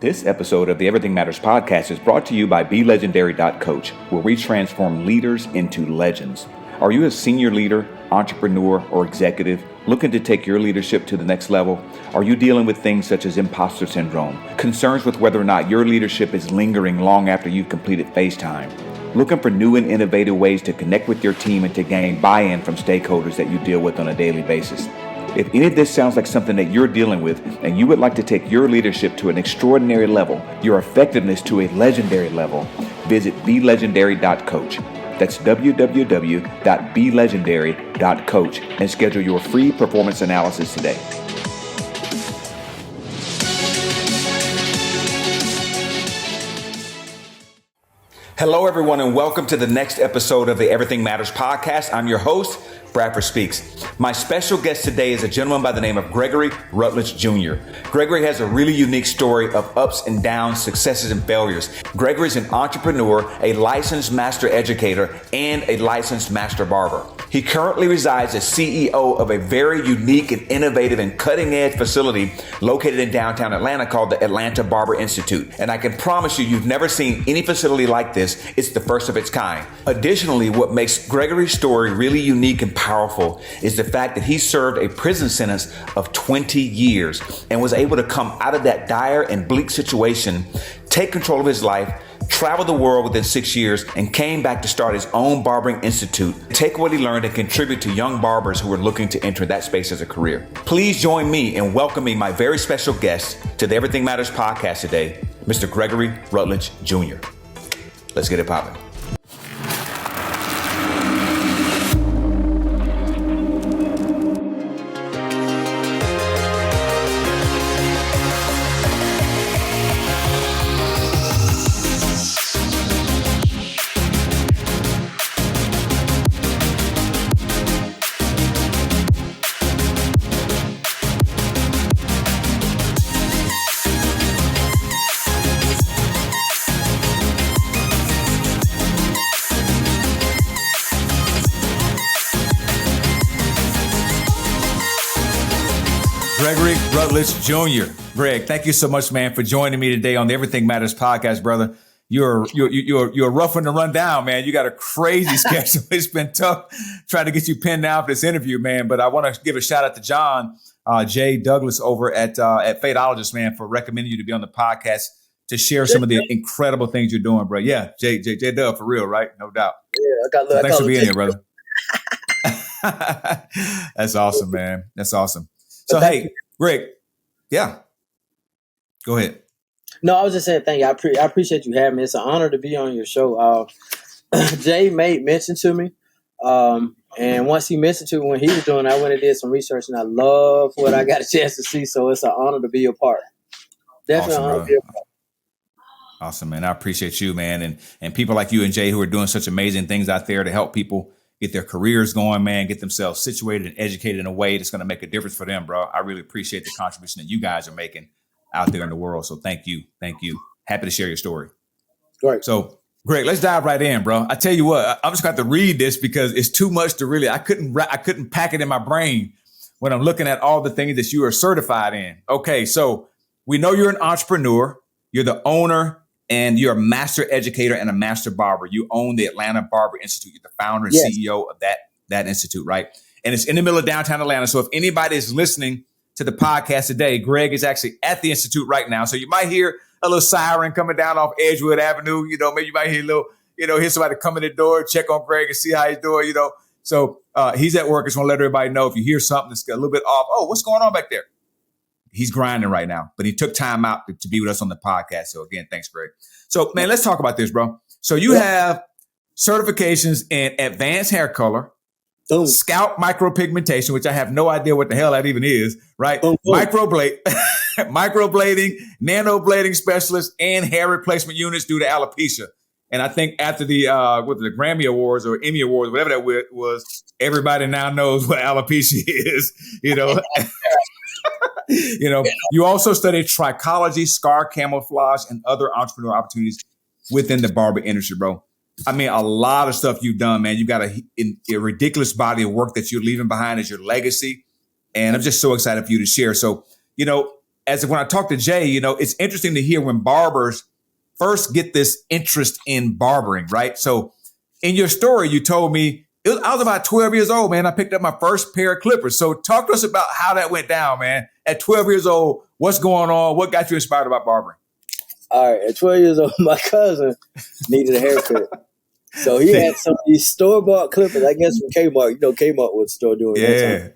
This episode of the Everything Matters podcast is brought to you by BeLegendary.coach, where we transform leaders into legends. Are you a senior leader, entrepreneur, or executive looking to take your leadership to the next level? Are you dealing with things such as imposter syndrome, concerns with whether or not your leadership is lingering long after you've completed face time? Looking for new and innovative ways to connect with your team and to gain buy-in from stakeholders that you deal with on a daily basis? If any of this sounds like something that you're dealing with and you would like to take your leadership to an extraordinary level, your effectiveness to a legendary level, visit BeLegendary.coach. That's www.belegendary.coach and schedule your free performance analysis today. Hello, everyone, and welcome to the next episode of the Everything Matters podcast. I'm your host, Barber Speaks. My special guest today is a gentleman by the name of Gregory Rutledge Jr. Gregory has a really unique story of ups and downs, successes and failures. Gregory is an entrepreneur, a licensed master educator, and a licensed master barber. He currently resides as CEO of a very unique and innovative and cutting-edge facility located in downtown Atlanta called the Atlanta Barber Institute. And I can promise you, you've never seen any facility like this. It's the first of its kind. Additionally, what makes Gregory's story really unique and powerful is the fact that he served a prison sentence of 20 years and was able to come out of that dire and bleak situation, take control of his life, travel the world within 6 years, and came back to start his own barbering institute, take what he learned and contribute to young barbers who are looking to enter that space as a career. Please join me in welcoming my very special guest to the Everything Matters podcast today, Mr. Gregory Rutledge Jr. Let's get it popping. Gregory Rutledge Jr. Greg, thank you so much, man, for joining me today on the Everything Matters podcast, brother. You're rough one to run down, man. You got a crazy schedule. It's been tough trying to get you pinned down for this interview, man. But I want to give a shout out to John J. Douglas over at Fateologist, man, for recommending you to be on the podcast to share some of the incredible things you're doing, bro. Yeah, J Dub, for real, right? No doubt. Yeah, so thanks for being here, brother. That's awesome, man. That's awesome. So, hey, Greg, yeah, go ahead. No, I was just saying thank you. I appreciate you having me. It's an honor to be on your show. Jay made mention to me, and once he mentioned to me when he was doing it, I went and did some research, and I love what I got a chance to see, so it's an honor to be a part. Definitely awesome, an honor to be a part. Awesome, man. I appreciate you, man, and people like you and Jay who are doing such amazing things out there to help people get their careers going, man, get themselves situated and educated in a way that's going to make a difference for them, bro. I really appreciate the contribution that you guys are making out there in the world. So thank you. Thank you. Happy to share your story. Great. So, Greg, let's dive right in, bro. I tell you what, I'm just going to have to read this because it's too much to really, I couldn't pack it in my brain when I'm looking at all the things that you are certified in. Okay, so we know you're an entrepreneur. You're the owner and you're a master educator and a master barber. You own the Atlanta Barber Institute. You're the founder and CEO of that institute, right? And it's in the middle of downtown Atlanta. So if anybody is listening to the podcast today, Greg is actually at the institute right now. So you might hear a little siren coming down off Edgewood Avenue. You know, maybe you might hear a little, hear somebody come in the door, check on Greg and see how he's doing, So he's at work. I just want to let everybody know if you hear something that's a little bit off. Oh, what's going on back there? He's grinding right now, but he took time out to be with us on the podcast. So again, thanks, Greg. So man, let's talk about this, bro. So you have certifications in advanced hair color, scalp micropigmentation, which I have no idea what the hell that even is, right? Microblading, nanoblading specialist, and hair replacement units due to alopecia. And I think after the Grammy Awards or Emmy Awards, whatever that was, everybody now knows what alopecia is, You also studied trichology, scar camouflage, and other entrepreneurial opportunities within the barber industry, bro. I mean, a lot of stuff you've done, man. You've got a ridiculous body of work that you're leaving behind as your legacy. And I'm just so excited for you to share. So, as when I talk to Jay, it's interesting to hear when barbers first get this interest in barbering, right? So in your story, you told me I was about 12 years old, man. I picked up my first pair of clippers. So talk to us about how that went down, man. At 12 years old, what's going on? What got you inspired about barbering? All right, at 12 years old, my cousin needed a haircut. So he had some of these store-bought clippers, I guess from Kmart. Kmart was the store doing that time.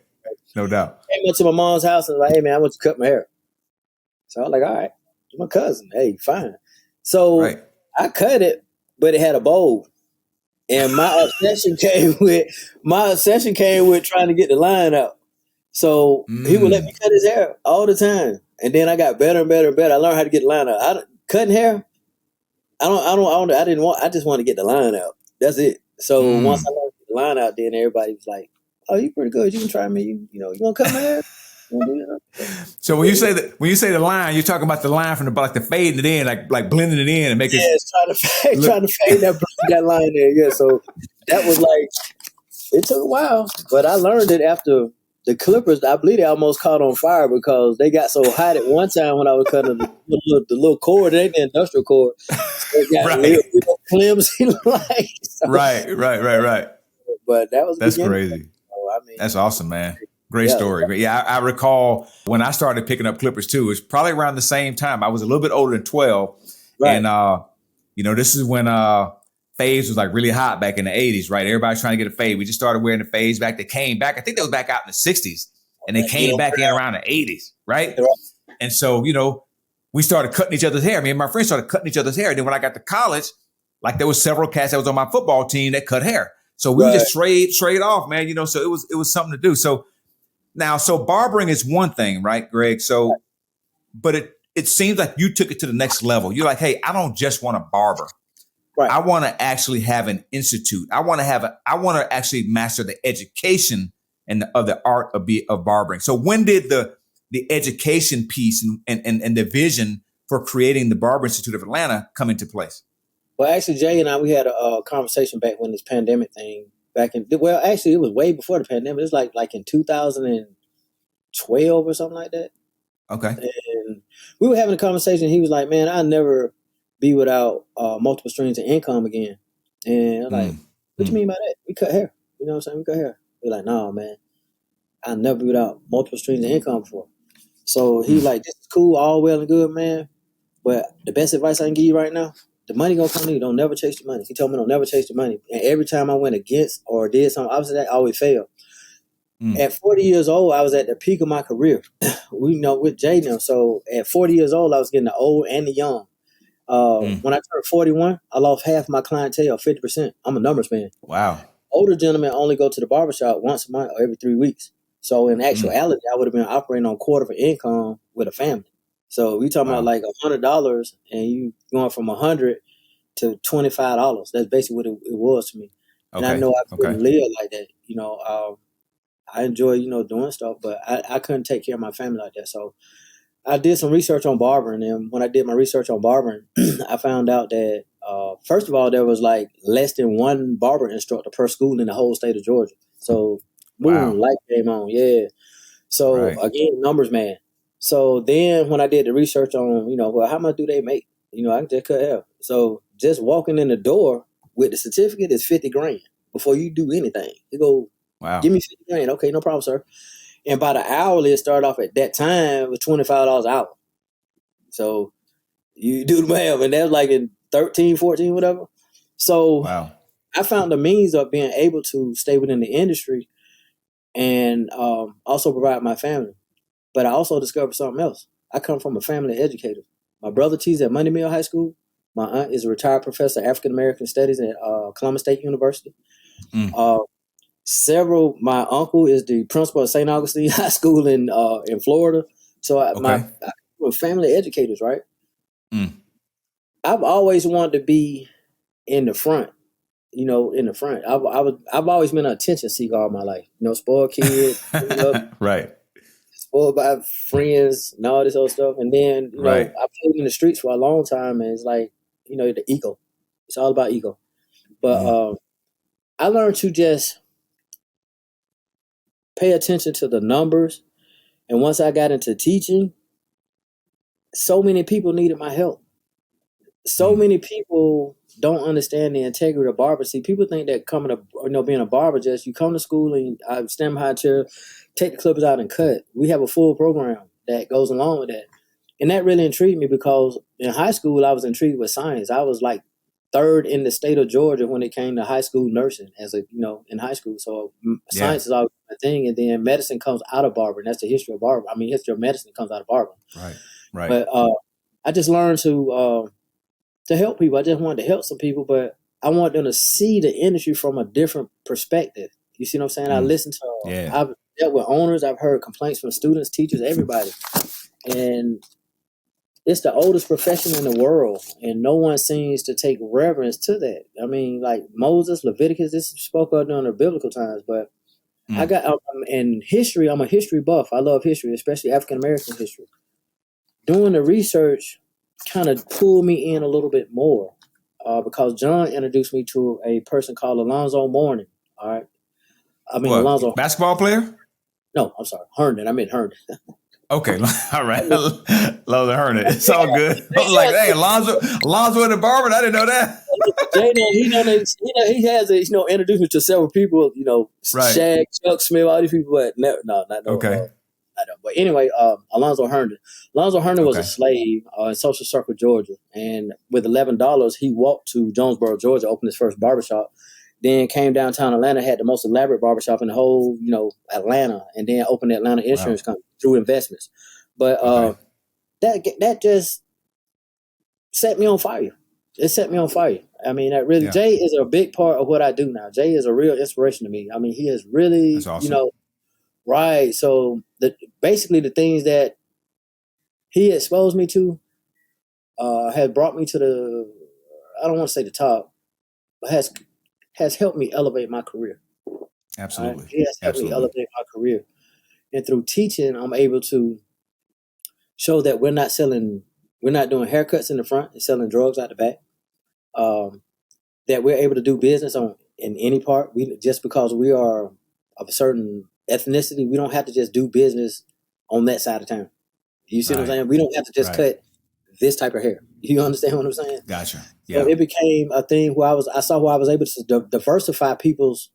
No doubt. I went to my mom's house and was like, hey, man, I want to cut my hair. So I was like, all right, my cousin. Hey, fine. So I cut it, but it had a bowl. And my obsession came with trying to get the line out. So he would let me cut his hair all the time. And then I got better and better and better. I learned how to get the line out. Cutting hair, I just want to get the line out. That's it. So once I learned to get the line out, then everybody was like, oh, you pretty good. You can try me. You want to cut my hair? So when you say the line, you're talking about the line from the fading it in, like blending it in and making trying to fade that line there. Yeah. So that was it took a while, but I learned it after the clippers. I believe they almost caught on fire because they got so hot at one time when I was cutting the little cord. It ain't the industrial cord. So it got little flimsy so. Right. But that's crazy. That's awesome, man. Great story. Yeah, I recall when I started picking up clippers too. It was probably around the same time. I was a little bit older than 12. Right. And, this is when fades was really hot back in the 80s, right? Everybody's trying to get a fade. We just started wearing the fades back. They came back. I think they was back out in the 60s. And they came back in around the 80s, right? And so, we started cutting each other's hair. Me and my friends started cutting each other's hair. And then when I got to college, there was several cats that was on my football team that cut hair. So we would just trade off, man, so it was something to do. So barbering is one thing, right, Greg? So, but it seems like you took it to the next level. You're like, hey, I don't just want to barber. Right. I want to actually have an institute. I want to actually master the education of the art of barbering. So when did the education piece and the vision for creating the Barber Institute of Atlanta come into place? Well, actually, Jay and I, we had a conversation back when this pandemic thing it was way before the pandemic. It was like in 2012 or something like that. Okay. And we were having a conversation. He was like, man, I'll never be without multiple streams of income again. And I was like, what you mean by that? We cut hair. You know what I'm saying? We cut hair. He's like, no, man, I'll never be without multiple streams of income before. So he was like, this is cool, all well and good, man. But the best advice I can give you right now, the money gonna come to you. Don't never chase the money. He told me don't never chase the money. And every time I went against or did something opposite that, I always failed. At 40 years old, I was at the peak of my career. We know with Jay now. So at 40 years old, I was getting the old and the young. When I turned 41, I lost half my clientele, 50%. I'm a numbers man. Wow. Older gentlemen only go to the barbershop once a month or every 3 weeks. So in actuality, I would have been operating on quarter of an income with a family. So we talking about $100 and you going from $100 to $25. That's basically what it was to me. And I know I couldn't live like that. I enjoy, doing stuff, but I couldn't take care of my family like that. So I did some research on barbering. And when I did my research on barbering, I found out that, first of all, there was less than one barber instructor per school in the whole state of Georgia. So boom, light came on. Yeah. So again, numbers, man. So then when I did the research on, how much do they make? I can just cut hair. So just walking in the door with the certificate is $50,000 before you do anything. You go, give me $50,000. Okay, no problem, sir. And by the hourly, it started off at that time with $25 an hour. So you do the math, and that was in 13, 14, whatever. So I found the means of being able to stay within the industry and also provide my family. But I also discovered something else. I come from a family of educators. My brother teaches at Monday Mill High School. My aunt is a retired professor of African American Studies at Columbus State University. My uncle is the principal of St. Augustine High School in Florida. So we're family educators, right? I've always wanted to be in the front. In the front. I've always been an attention seeker all my life. Spoiled kid. Right. Spoiled by friends and all this other stuff. And then, I played in the streets for a long time, and it's the ego. It's all about ego. But I learned to just pay attention to the numbers. And once I got into teaching, so many people needed my help. So many people don't understand the integrity of barber. See, people think that being a barber, just you come to school and I stand behind a chair, take the clippers out and cut. We have a full program that goes along with that. And that really intrigued me because in high school, I was intrigued with science. I was like third in the state of Georgia when it came to high school nursing in high school. So science is always a thing. And then medicine comes out of barbering. That's the history of barbering. I mean, history of medicine comes out of barbering. Right. But I just learned to help people. I just wanted to help some people, but I want them to see the industry from a different perspective. You see what I'm saying? I listen to, I've dealt with owners. I've heard complaints from students, teachers, everybody. And it's the oldest profession in the world, and no one seems to take reverence to that. I mean, like Moses, Leviticus, this spoke of during the biblical times, but in history, I'm a history buff. I love history, especially African-American history. Doing the research kind of pulled me in a little bit more because John introduced me to a person called Alonzo Mourning. All right. Alonzo. Basketball player? No, I'm sorry. Herndon. I meant Herndon. Okay, all right. Love the Herndon. It's all good. I was like, hey, Alonzo in the barber. I didn't know that. He has introduced me to several people. Right. Shaq, Chuck Smith, all these people, but no, not okay. I know. But anyway, Alonzo Herndon. Alonzo Herndon was a slave in Social Circle, Georgia, and with $11, he walked to Jonesboro, Georgia, opened his first barbershop. Then came downtown Atlanta, had the most elaborate barbershop in the whole, Atlanta, and then opened the Atlanta Insurance Company through investments. But that just set me on fire. It set me on fire. I mean, that really, Jay is a big part of what I do now. Jay is a real inspiration to me. I mean, he is really, That's awesome. Right. So basically the things that he exposed me to had brought me to I don't want to say the top, but has helped me elevate my career. Absolutely. He has helped me elevate my career. And through teaching, I'm able to show that we're not doing haircuts in the front and selling drugs out the back. That we're able to do business in any part. Just because we are of a certain ethnicity, we don't have to just do business on that side of town. You see what I'm saying? We don't have to just cut this type of hair. You understand what I'm saying? Gotcha. Yeah. So it became a thing where I saw where I was able to diversify people's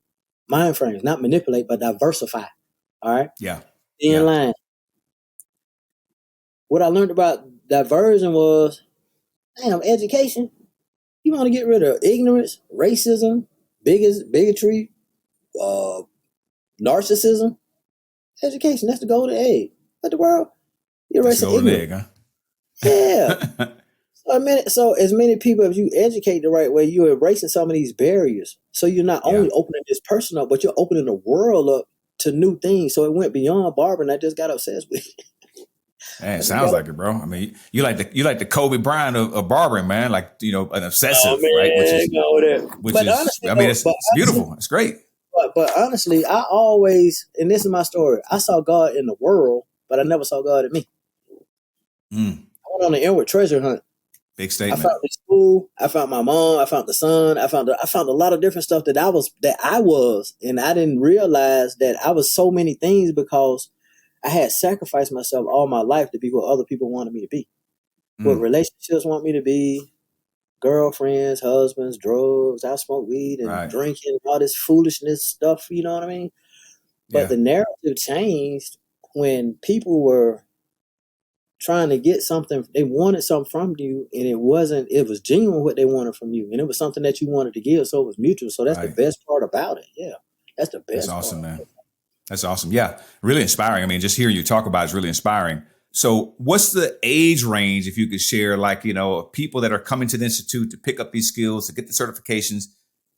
mind frames, not manipulate, but diversify. All right? Yeah. In line. What I learned about diversion was, education. You want to get rid of ignorance, racism, bigotry, narcissism. Education, that's the golden egg. But the world, you're erasing ignorance. Egg, huh? Yeah. So as many people as you educate the right way, you're erasing some of these barriers. So you're not only opening this person up, but you're opening the world up to new things. So it went beyond barbering. I just got obsessed with it. Man, it sounds like it, bro. I mean, you like the Kobe Bryant of barbering, man. Like, an obsessive, right? It's beautiful. It's great. But honestly, I always, and this is my story, I saw God in the world, but I never saw God in me. I went on an inward treasure hunt. Big statement. I found the school, I found my mom, I found the son, I found a lot of different stuff that I was, and I didn't realize that I was so many things because I had sacrificed myself all my life to be what other people wanted me to be. What relationships want me to be, girlfriends, husbands, drugs. I smoke weed and drinking, all this foolishness stuff, you know what I mean? But the narrative changed when people were trying to get something. They wanted something from you, and it was genuine what they wanted from you. And it was something that you wanted to give, so it was mutual. So that's the best part about it. Yeah, that's the best. That's awesome, man. That's awesome. Yeah, really inspiring. I mean, just hearing you talk about it is really inspiring. So what's the age range, if you could share, like, people that are coming to the Institute to pick up these skills, to get the certifications,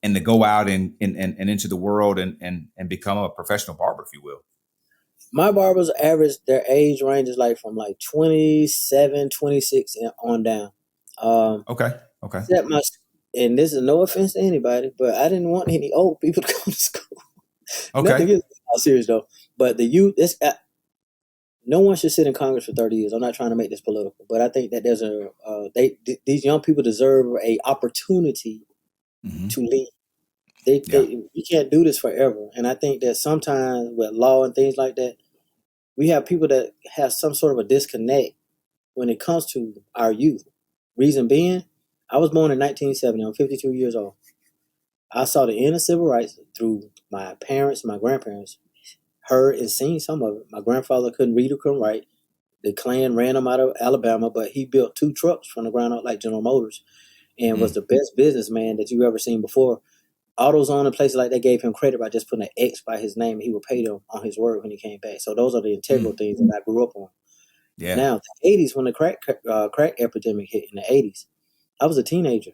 and to go out and into the world and become a professional barber, if you will? My barbers average, their age range is like from like 27, 26 and on down. Okay. And this is no offense to anybody, but I didn't want any old people to come to school. Okay. I'm serious though. But the youth, no one should sit in Congress for 30 years. I'm not trying to make this political, but I think that there's these young people deserve a opportunity to lead. We can't do this forever. And I think that sometimes with law and things like that, we have people that have some sort of a disconnect when it comes to our youth. Reason being, I was born in 1970. I'm 52 years old. I saw the end of civil rights through my parents, my grandparents, heard and seen some of it. My grandfather couldn't read or couldn't write. The Klan ran him out of Alabama, but he built 2 trucks from the ground up like General Motors and was the best businessman that you ever seen before. AutoZone and places like that gave him credit by just putting an X by his name, and he would pay them on his word when he came back. So those are the integral things that I grew up on. Yeah. Now, the 80s, when the crack epidemic hit in the 80s, I was a teenager.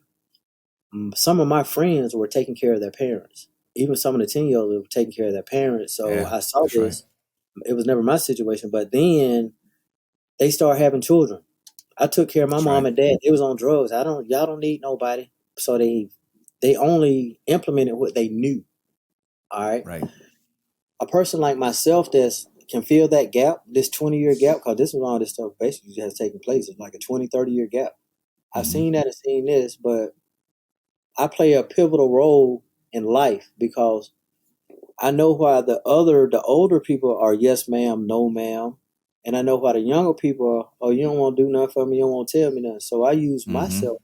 Some of my friends were taking care of their parents. Even some of the 10-year-olds were taking care of their parents. So I saw this. Right. It was never my situation, but then they started having children. I took care of my mom and dad. They was on drugs. Y'all don't need nobody. So they only implemented what they knew. All right. Right. A person like myself that can fill that gap, this 20-year gap, because this was all this stuff basically has taken place. It's like a 20, 30-year gap. I've seen that and seen this, but I play a pivotal role in life because I know why the older people are yes ma'am, no ma'am. And I know why the younger people are, oh, you don't want to do nothing for me, you don't want to tell me nothing. So I use myself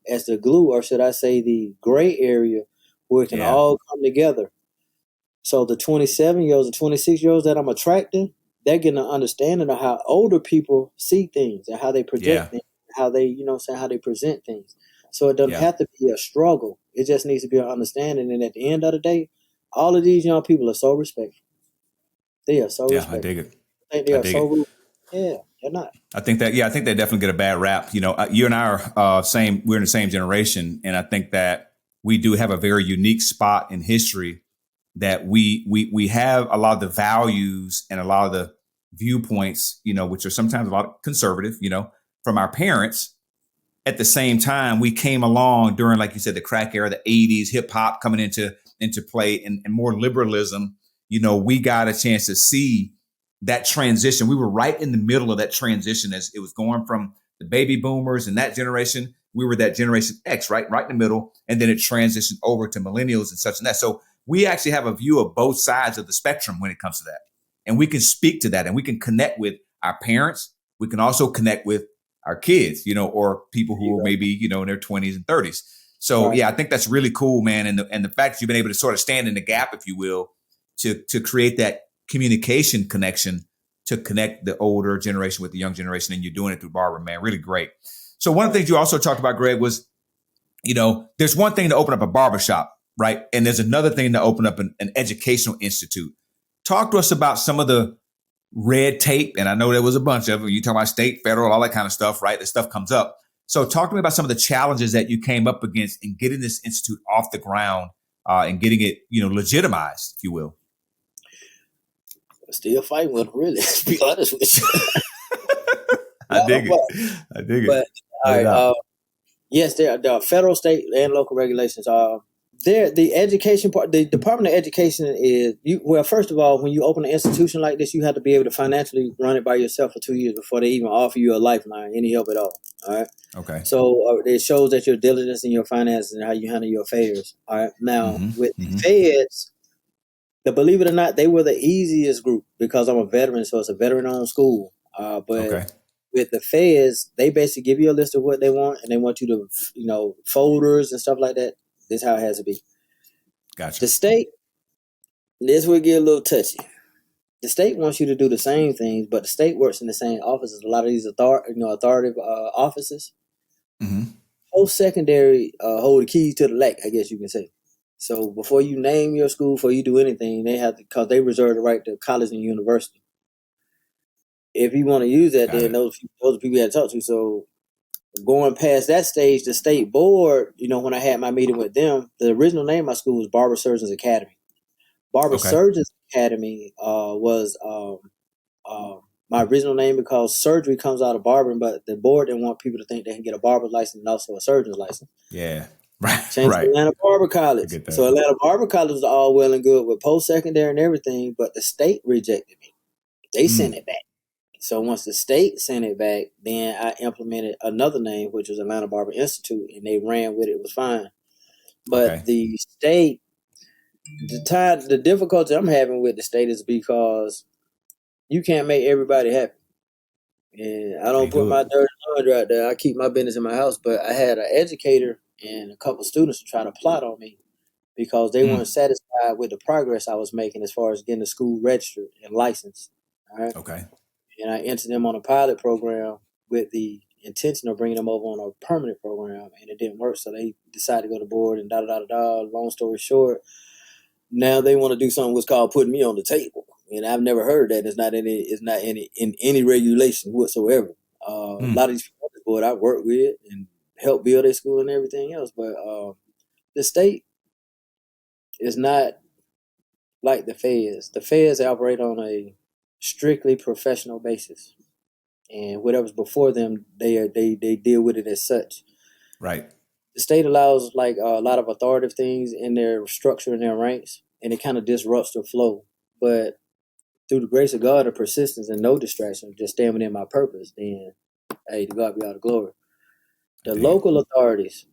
as the glue, or should I say the gray area where it can all come together. So the 27-year-olds, the 26-year-olds that I'm attracting, they're getting an understanding of how older people see things and how they project things, how they, how they present things. So it doesn't have to be a struggle. It just needs to be an understanding. And at the end of the day, all of these young people are so respectful. They are so respectful. I dig it. I think they are so rude. Yeah, they're not. I think they definitely get a bad rap. You and I are we're in the same generation. And I think that we do have a very unique spot in history that we have a lot of the values and a lot of the viewpoints, which are sometimes a lot conservative, from our parents. At the same time, we came along during, like you said, the crack era, the 80s, hip hop coming into play and more liberalism. We got a chance to see that transition. We were right in the middle of that transition as it was going from the baby boomers and that generation. We were that generation X, right in the middle. And then it transitioned over to millennials and such and that. So we actually have a view of both sides of the spectrum when it comes to that. And we can speak to that and we can connect with our parents. We can also connect with our kids, or people who are maybe, in their 20s and 30s. So, I think that's really cool, man. And the fact that you've been able to sort of stand in the gap, if you will, to create that communication connection to connect the older generation with the young generation. And you're doing it through Barber, man. Really great. So one of the things you also talked about, Greg, was, there's one thing to open up a barbershop, right? And there's another thing to open up an educational institute. Talk to us about some of the red tape. And I know there was a bunch of them. You talk about state, federal, all that kind of stuff, right? This stuff comes up. So talk to me about some of the challenges that you came up against in getting this institute off the ground and getting it, legitimized, if you will. Still fighting with them, really, to be honest with you. I dig it. But, all right, yes, there are federal, state, and local regulations. The education part, the Department of Education is, first of all, when you open an institution like this, you have to be able to financially run it by yourself for 2 years before they even offer you a lifeline, any help at all. All right. Okay. So it shows that your diligence in your finances and how you handle your affairs. All right. Now, with the feds, believe it or not, they were the easiest group because I'm a veteran, so it's a veteran-owned school. With the feds, they basically give you a list of what they want, and they want you to, folders and stuff like that. This is how it has to be. Gotcha. The state, this will get a little touchy. The state wants you to do the same things, but the state works in the same offices. A lot of these authoritative offices. Post-secondary hold the keys to the lake, I guess you can say. So before you name your school, before you do anything, they have to, because they reserve the right to college and university. If you want to use that, then those people you have to talk to. So going past that stage, the state board, when I had my meeting with them, the original name of my school was Barber Surgeons Academy. Barber Surgeons Academy was my original name because surgery comes out of barbering, but the board didn't want people to think they can get a barber's license and also a surgeon's license. Yeah. Right. Changed to Atlanta Barber College. So Atlanta Barber College was all well and good with post-secondary and everything, but the state rejected me. They sent it back. So once the state sent it back, then I implemented another name, which was Atlanta Barber Institute, and they ran with it. It was fine. But the state, the difficulty I'm having with the state is because you can't make everybody happy. And I don't Can't put do it. my dirty laundry out there. I keep my business in my house. But I had an educator and a couple students try to plot on me because they weren't Mm, satisfied with the progress I was making as far as getting the school registered and licensed. All right. okay. And I entered them on a pilot program with the intention of bringing them over on a permanent program, and it didn't work. So they decided to go to board and da da da da da. Long story short, now they want to do something what's called putting me on the table, and I've never heard that. It's not any in any regulation whatsoever. A Mm, lot of these people on this board I work with and help build their school and everything else, but the state is not like the feds. The feds operate on a strictly professional basis, and whatever's before them, they deal with it as such. right. The state allows like a lot of authoritative things in their structure and their ranks, and it kind of disrupts the flow. But through the grace of God and persistence and no distraction, just staying within my purpose, then hey, to God be all the glory. I The dig it. local authorities,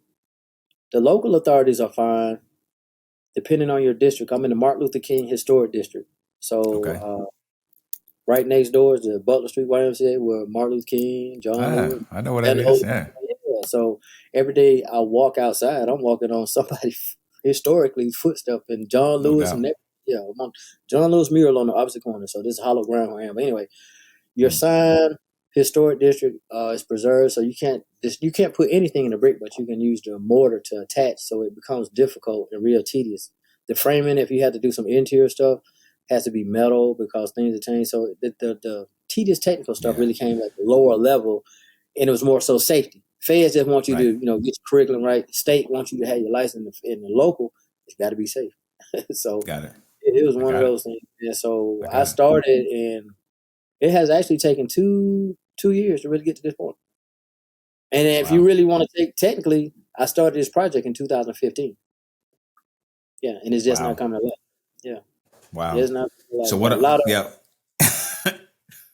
the local authorities are fine, depending on your district. I'm in the Martin Luther King Historic District, so Okay. right next door is the Butler Street YMCA, where Martin Luther King, John Ah, Lewis, I know what that and the is. Holy. Yeah. Yeah. So every day I walk outside, I'm walking on somebody historically footstep and John No Lewis doubt. and yeah, I'm on John Lewis mural on the opposite corner. So this is hollow ground where I am. But anyway, your Mm, sign historic district is preserved, so you can't put anything in the brick, but you can use the mortar to attach, so it becomes difficult and real tedious. The framing, if you have to do some interior stuff, has to be metal because things have changed. So the tedious technical stuff yeah. really came at the lower level, and it was more so safety. Feds just want you to Right. get your curriculum right. The state wants you to have your license in the local. It's got to be safe. So Got it. it was I one of got it. those things. And so I I got it. started and it has actually taken two years to really get to this point. And if you Wow. really want to take technically, I started this project in 2015. Yeah, and it's just not Wow. coming to life. Yeah, Wow. it's not coming to So life. But what? Yeah. a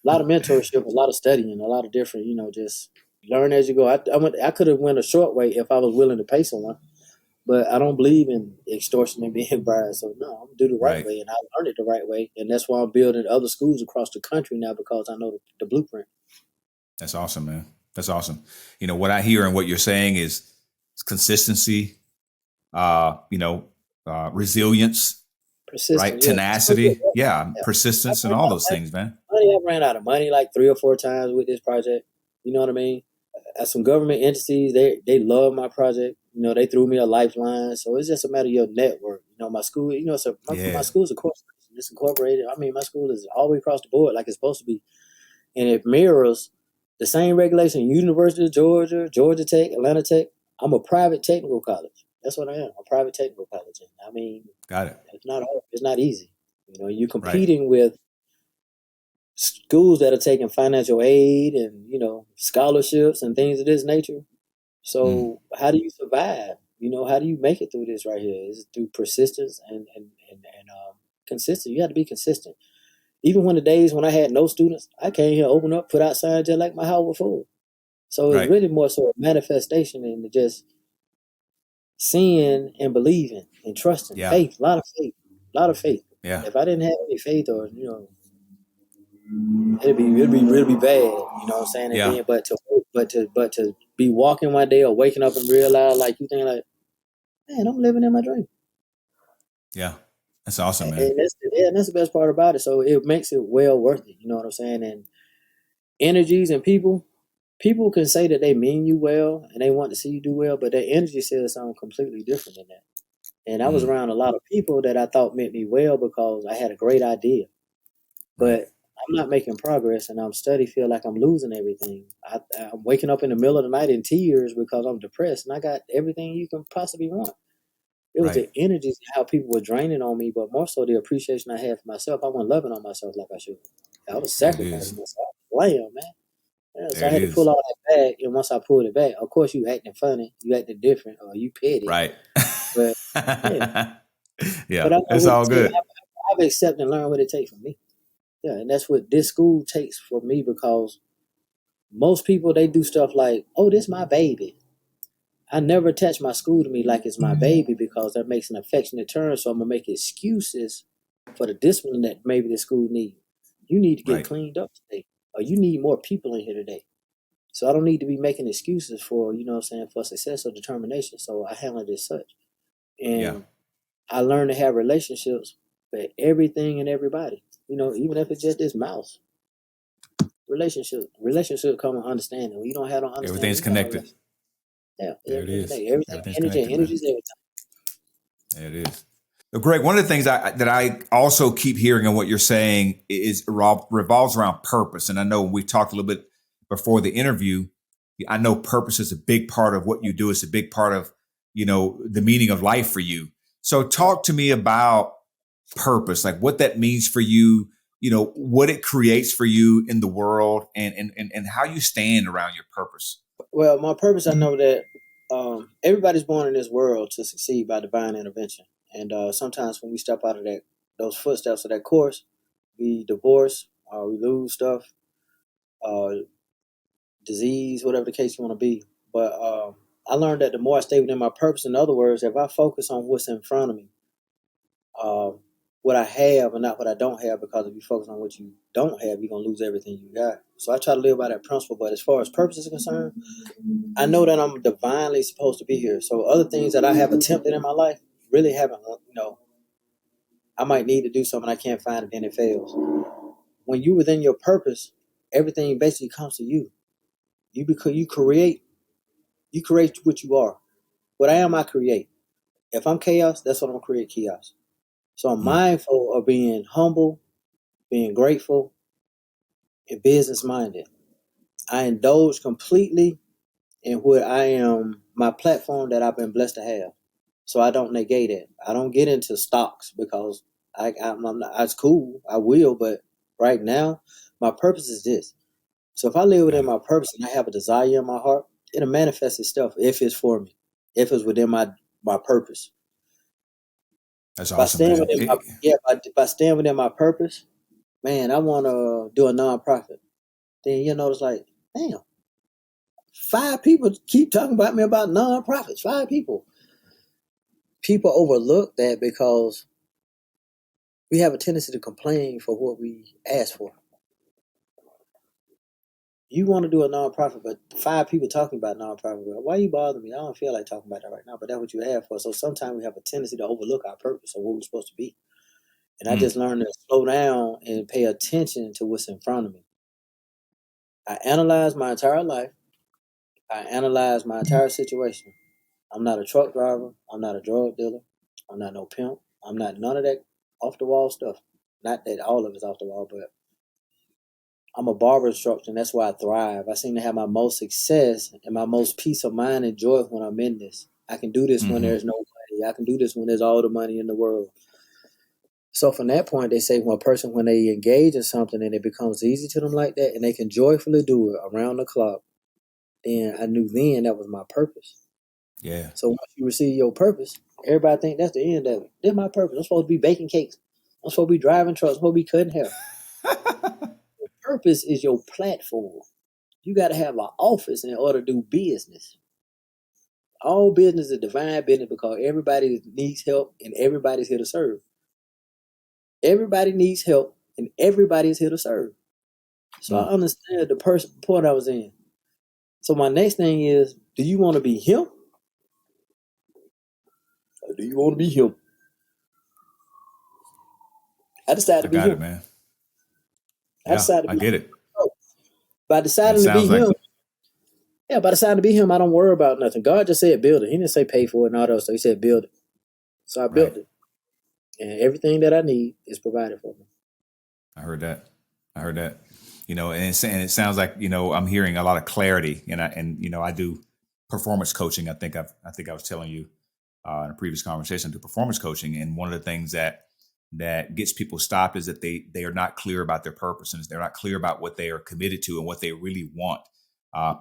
lot of mentorship, a lot of studying, a lot of different, just learn as you go. I could have went a short way if I was willing to pay someone, but I don't believe in extortion and being bribed. So no, I'm gonna do the right Right. way, and I learned it the right way, and that's why I'm building other schools across the country now because I know the blueprint. That's awesome, man. That's awesome. What I hear and what you're saying is consistency, uh, you know, resilience, right? Persistent, yeah. Tenacity. Yeah. Yeah. Persistence and I've all those things, man. ran out of money like 3 or 4 times with this project. You know what I mean? Some government entities, they love my project. They threw me a lifeline. So it's just a matter of your network. My school, my Yeah. school's a corporation. It's incorporated. I mean, my school is all the way across the board like it's supposed to be. And it mirrors the same regulation. University of Georgia, Georgia Tech, Atlanta Tech. I'm a private technical college. That's what I am. A private technical college. And I mean, Got it. it's not hard. It's not easy. You're Right. competing with schools that are taking financial aid and scholarships and things of this nature. Mm, So how do you survive? How do you make it through this right here? Is it through persistence and consistent? You have to be consistent. Even when the days when I had no students, I came here, open up, put out signs just like my house was full. So it's right. really more so a manifestation and just seeing and believing and trusting. Yeah. Faith, a lot of faith, a lot of faith. Yeah. If I didn't have any faith or it'd be bad, what I'm saying? And Yeah. then but to be walking one day or waking up and realize like you think like, man, I'm living in my dream. Yeah. That's awesome, man. And that's the best part about it. So it makes it well worth it, you know what I'm saying? And energies and people can say that they mean you well and they want to see you do well, but their energy says something completely different than that. And I was Mm, around a lot of people that I thought meant me well because I had a great idea. right. But I'm not making progress, and I'm feel like I'm losing everything. I'm waking up in the middle of the night in tears because I'm depressed, and I got everything you can possibly want. It was Right. the energies and how people were draining on me, but more so the appreciation I had for myself. I wasn't loving on myself like I should. I was There it is. sacrificing myself. Lamb, man. Yeah, so There I it had to is. pull all that back, and once I pulled it back, of course you acting funny, you acting different, or you petty. Right. But yeah, Yeah. but I know It's what it all takes. good. I've accepted and learned what it takes from me. Yeah, and that's what this school takes for me because most people they do stuff like, "Oh, this my baby." I never attach my school to me like it's my baby because that makes an affectionate turn. So I'm gonna make excuses for the discipline that maybe the school needs. You need to get Right. cleaned up today. you need more people in here today. So I don't need to be making excuses for, for success or determination. So I handle it as such. Yeah. And I learned to have relationships for everything and everybody. Even if it's just this mouse. Relationship come with understanding. When you don't have no understanding, Everything's you got no connected. relationship. Yeah, There it everything is. connected. Everything, Everything's energy, connected, man. is everything. There it is. Greg, one of the things that I also keep hearing in what you're saying is revolves around purpose. And I know we talked a little bit before the interview. I know purpose is a big part of what you do. It's a big part of, the meaning of life for you. So talk to me about purpose, like what that means for you, what it creates for you in the world and how you stand around your purpose. Well, my purpose, I know that everybody's born in this world to succeed by divine intervention. And sometimes when we step out of those footsteps of that course, we divorce, we lose stuff, uh, disease, whatever the case you want to be. But I learned that the more I stay within my purpose, in other words, if I focus on what's in front of me, what I have and not what I don't have, because if you focus on what you don't have, you're going to lose everything you got. So I try to live by that principle. But as far as purpose is concerned, I know that I'm divinely supposed to be here. So other things that I have attempted in my life really haven't, I might need to do something I can't find it, then it fails. When you within your purpose, everything basically comes to you. You create what you are. What I am, I create. If I'm chaos, that's what I'm gonna create, chaos. So I'm mindful of being humble, being grateful, and business minded. I indulge completely in what I am, my platform that I've been blessed to have. So I don't negate it. I don't get into stocks because I'm not, it's cool. I will, but right now, my purpose is this. So if I live within my purpose and I have a desire in my heart, it'll manifest itself if it's for me, if it's within my purpose. That's By awesome, staying man. within by staying within my purpose, man, I want to do a nonprofit. Then you notice, like, damn, 5 people keep talking about me about nonprofits. 5 people. People overlook that because we have a tendency to complain for what we ask for. You want to do a nonprofit, but 5 people talking about nonprofit. Why you bother me? I don't feel like talking about that right now, but that's what you have for. So sometimes we have a tendency to overlook our purpose or what we're supposed to be. And I just learned to slow down and pay attention to what's in front of me. I analyze my entire life. I analyze my entire situation. I'm not a truck driver. I'm not a drug dealer. I'm not no pimp. I'm not none of that off the wall stuff. Not that all of it's off the wall, but I'm a barber instructor, and that's why I thrive. I seem to have my most success and my most peace of mind and joy when I'm in this. I can do this when there's no money. I can do this when there's all the money in the world. So from that point, they say when they engage in something and it becomes easy to them like that, and they can joyfully do it around the clock, then I knew then that was my purpose. Yeah. So once you receive your purpose, everybody think that's the end of it. This is my purpose. I'm supposed to be baking cakes. I'm supposed to be driving trucks. I'm supposed to be cutting hair. Your purpose is your platform. You got to have an office in order to do business. All business is divine business because everybody needs help and everybody's here to serve. Everybody needs help and everybody's here to serve. So I understand the point I was in. So my next thing is, do you want to be him? Or do you want to be him? I decided to be got him. it, man. I Yeah, decided to I be get him. it. By And it deciding to be sounds like, him, by deciding to be him, I don't worry about nothing. God just said build it. He didn't say pay for it and all that stuff. He said build it. So I built right. it. And everything that I need is provided for me. I heard that. And it sounds like, I'm hearing a lot of clarity I do performance coaching. I think I was telling you in a previous conversation, I do performance coaching. And one of the things that gets people stopped is that they are not clear about their purpose and they're not clear about what they are committed to and what they really want.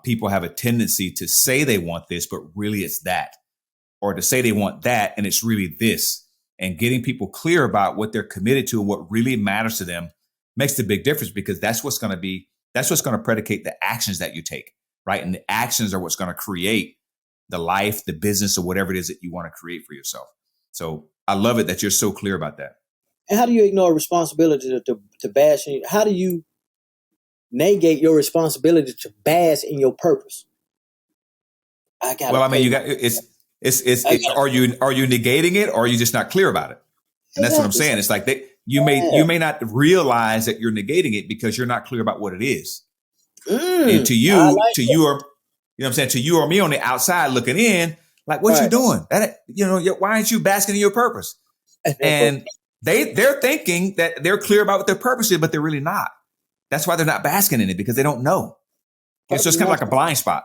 People have a tendency to say they want this, but really it's that, or to say they want that and it's really this. And getting people clear about what they're committed to and what really matters to them makes the big difference, because that's what's going to predicate the actions that you take, right? And the actions are what's going to create the life, the business, or whatever it is that you want to create for yourself. So I love it that you're so clear about that. And how do you ignore responsibility to bash? How do you negate your responsibility to bask in your purpose. I gotta Well, I mean, pay. you got are you negating it, or are you just not clear about it? And that's what I'm Exactly. saying. It's like you Yeah. may not realize that you're negating it because you're not clear about what it is. And I like to that. you, or you know what I'm saying, to you or me on the outside looking in, like, what you Right. doing? That, why aren't you basking in your purpose? But And they're thinking that they're clear about what their purpose is, but they're really not. That's why they're not basking in it, because they don't know. It's purpose just is kind of not. like a blind spot,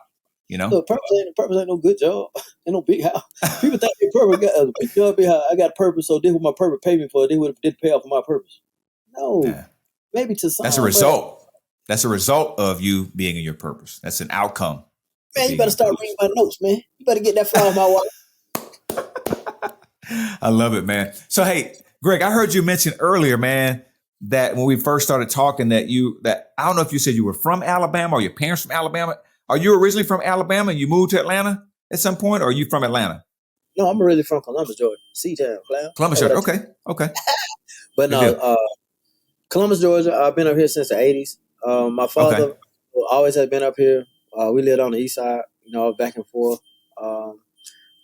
you know? Look, purpose ain't no good job. Ain't no big house. People think their purpose got a big job. Big house. I got a purpose, so this what my purpose paid me for. This would did pay off for my purpose. No, Yeah. maybe to That's a some, but result. That's a result of you being in your purpose. That's an outcome of man, you being in better your start purpose. reading my notes, man. You better get that fly off my wall. I love it, man. So, hey, Greg, I heard you mention earlier, man, that when we first started talking that I don't know if you said you were from Alabama or your parents from Alabama. Are you originally from Alabama and you moved to Atlanta at some point, or are you from Atlanta? No, I'm really from Columbus, Georgia, Seatown, clown. Columbus, That's what I Georgia. tell Okay. Okay. you. But Good no, deal. Columbus, Georgia. I've been up here since the '80s. My Okay. father always has been up here. We lived on the east side, back and forth. Um,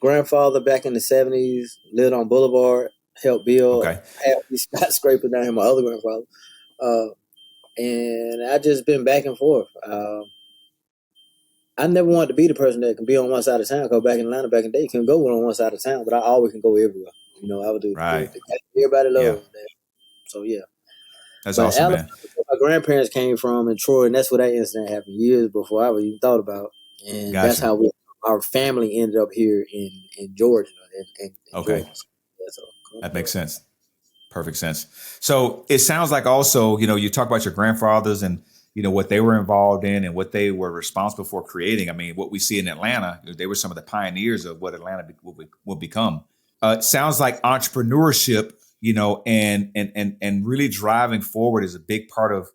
Grandfather back in the '70s lived on Boulevard, helped build Okay. half these skyscrapers down here. My other grandfather, uh, and I just been back and forth. I never wanted to be the person that can be on one side of town. Because back in Atlanta, back in the day, you couldn't go on one side of town, but I always can go everywhere. I would do Right. everybody Yeah. loves that. So yeah. That's But awesome, Alabama, man. where my grandparents came from in Troy, and that's where that incident happened years before I even thought about. And that's Gotcha. how our family ended up here in Georgia. In Okay. Georgia. So, That makes sense. Perfect sense. So it sounds like also, you talk about your grandfathers and, what they were involved in and what they were responsible for creating. I mean, what we see in Atlanta, they were some of the pioneers of what Atlanta will become. It sounds like entrepreneurship, and really driving forward is a big part of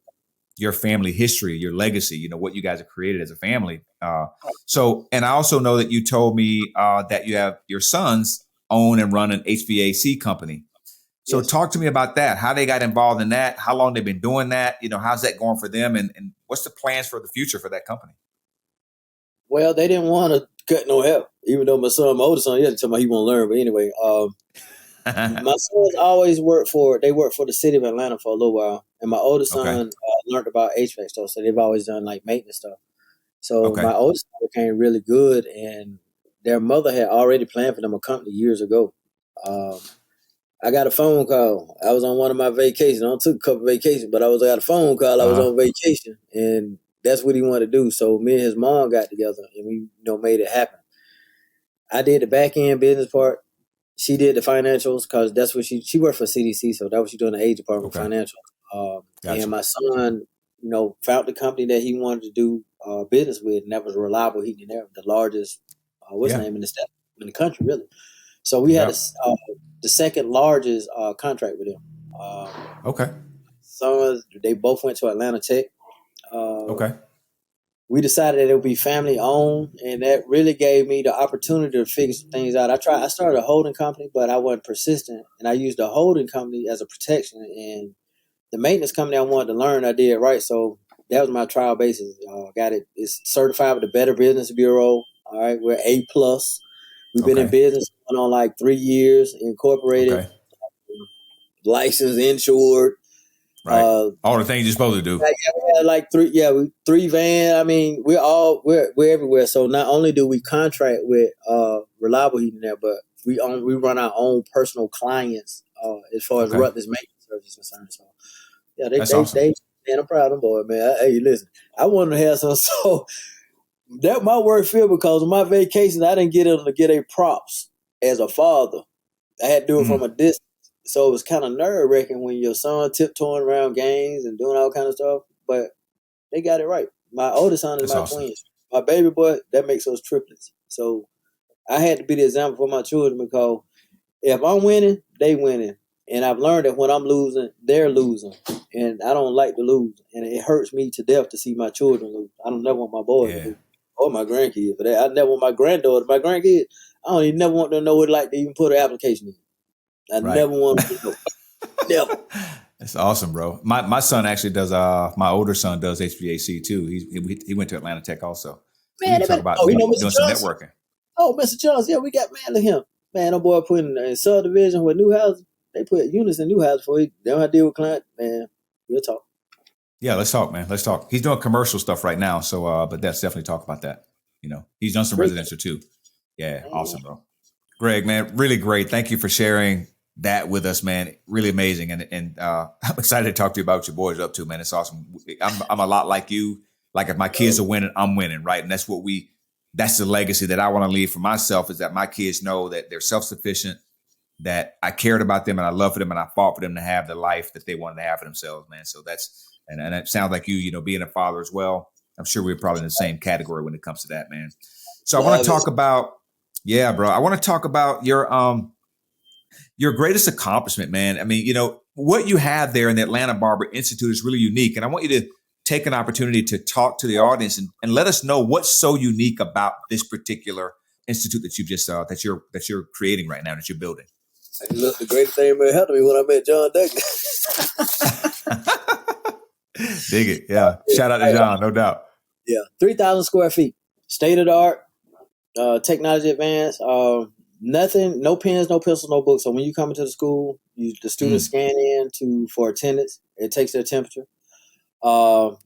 your family history, your legacy, what you guys have created as a family. And I also know that you told me that you have your sons own and run an HVAC company. So yes. talk to me about that, how they got involved in that, how long they've been doing that, how's that going for them, and what's the plans for the future for that company? Well, they didn't want to cut no help, even though my oldest son, he had to tell me he won't learn. But anyway, my sons always worked for the city of Atlanta for a little while, and my oldest Okay. son learned about HVAC stuff, so they've always done like maintenance stuff. So Okay. my oldest son became really good, and their mother had already planned for them a company years ago. I got a phone call. I was on one of my vacations. I took a couple vacations, but I got a phone call. I was Uh-huh. on vacation, and that's what he wanted to do. So me and his mom got together, and we made it happen. I did the back end business part. She did the financials because that's what she worked for CDC, so that was she doing the age department Okay. financial. And Gotcha. my son, found the company that he wanted to do business with, and that was Reliable Heating and Air, the largest what's the Yeah. name in the state in the country, really. So we had Yeah. the second largest contract with him. Okay. Sons, they both went to Atlanta Tech. Okay. We decided that it would be family owned, and that really gave me the opportunity to figure some things out. I started a holding company, but I wasn't persistent, and I used the holding company as a protection. And the maintenance company I wanted to learn, I did right. So that was my trial basis. Got it. It's certified with the Better Business Bureau. All right, we're A+. We've been in Okay. business going on like 3 years, incorporated, Okay. licensed, insured. Right. All the things you're supposed to do. We had like three van. I mean, we're everywhere. So not only do we contract with Reliable Heating there, but we run our own personal clients as far as Okay. Rutledge maintenance service is concerned. So yeah, That's awesome. man, I'm proud of them, boy, man. Hey, listen, I wanted to have some. So that my work field, because of my vacations, I didn't get able to get a props as a father. I had to do it from a Mm. distance. So it was kind of nerve wracking when your son tiptoeing around games and doing all kind of stuff. But they got it right. My oldest son is That's my awesome. twin. My baby boy, that makes us triplets. So I had to be the example for my children, because if I'm winning, they winning. And I've learned that when I'm losing, they're losing. And I don't like to lose. And it hurts me to death to see my children lose. I don't never want my boys to Yeah. lose. Or my grandkids for that. I never want my granddaughter, my grandkids, I don't even never want them to know what it's like to even put an application in. I Right. never want them to know. Never. That's awesome, bro. My son actually does. My older son does HVAC too. He went to Atlanta Tech also. So we Man, can talk about you know Mr. doing some Johnson? networking. Oh, Mr. Johnson, yeah, we got man of him. Man, no boy putting in subdivision with new houses. They put units in new houses for you. They don't have to deal with client. Man, we'll talk. Yeah, let's talk, man. Let's talk. He's doing commercial stuff right now, so but that's definitely talk about that. He's done some Great. residential too. Yeah, awesome, bro. Greg, man, really great. Thank you for sharing that with us, man. Really amazing, and I'm excited to talk to you about what your boys up to, man. It's awesome. I'm a lot like you. Like if my kids are winning, I'm winning, right? And that's the legacy that I want to leave for myself, is that my kids know that they're self-sufficient, that I cared about them and I love for them and I fought for them to have the life that they wanted to have for themselves, man. So and it sounds like being a father as well. I'm sure we're probably in the same category when it comes to that, man. So I want to talk about, yeah, bro. I want to talk about your greatest accomplishment, man. I mean, what you have there in the Atlanta Barber Institute is really unique. And I want you to take an opportunity to talk to the audience and let us know what's so unique about this particular institute that you just that you're creating right now, that you're building. Hey, look, the greatest thing ever happened to me when I met John Decker. Dig it. Yeah. Shout out to John, no doubt. Yeah. 3,000 square feet. State of the art, technology advanced, nothing, no pens, no pencils, no books. So when you come into the school, the students scan in for attendance. It takes their temperature. Wow.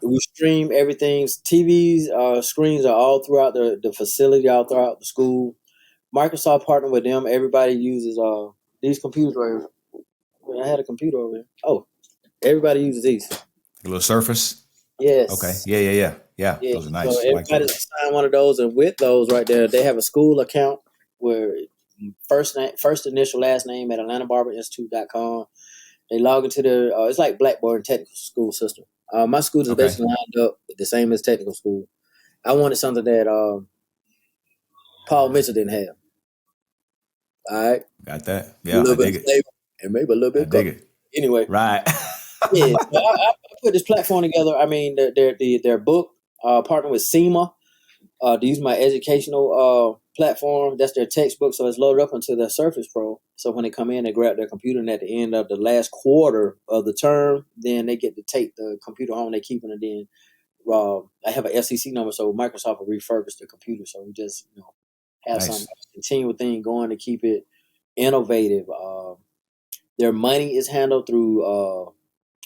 We stream everything. TVs, screens are all throughout the facility, all throughout the school. Microsoft partnered with them. Everybody uses these computers right here. I had a computer over here. Oh, everybody uses these. A little Surface? Yes. Okay. Yeah. Those are nice. So everybody's assigned one of those, and with those right there, they have a school account where first initial, last name at AtlantaBarberInstitute.com. They log into their it's like Blackboard and technical school system. My school is basically lined up the same as technical school. I wanted something that Paul Mitchell didn't have. All right. Got that. Yeah. A little bit of flavor and maybe a little bit of color. Anyway. Right. Yeah. So I put this platform together. I mean, their book, partnered with SEMA. To use my educational platform, that's their textbook, so it's loaded up into their Surface Pro. So when they come in, they grab their computer, and at the end of the last quarter of the term, then they get to take the computer home. They keep it, and then I have an FCC number, so Microsoft will refurbish the computer. So we just have some continual thing going to keep it innovative. Their money is handled through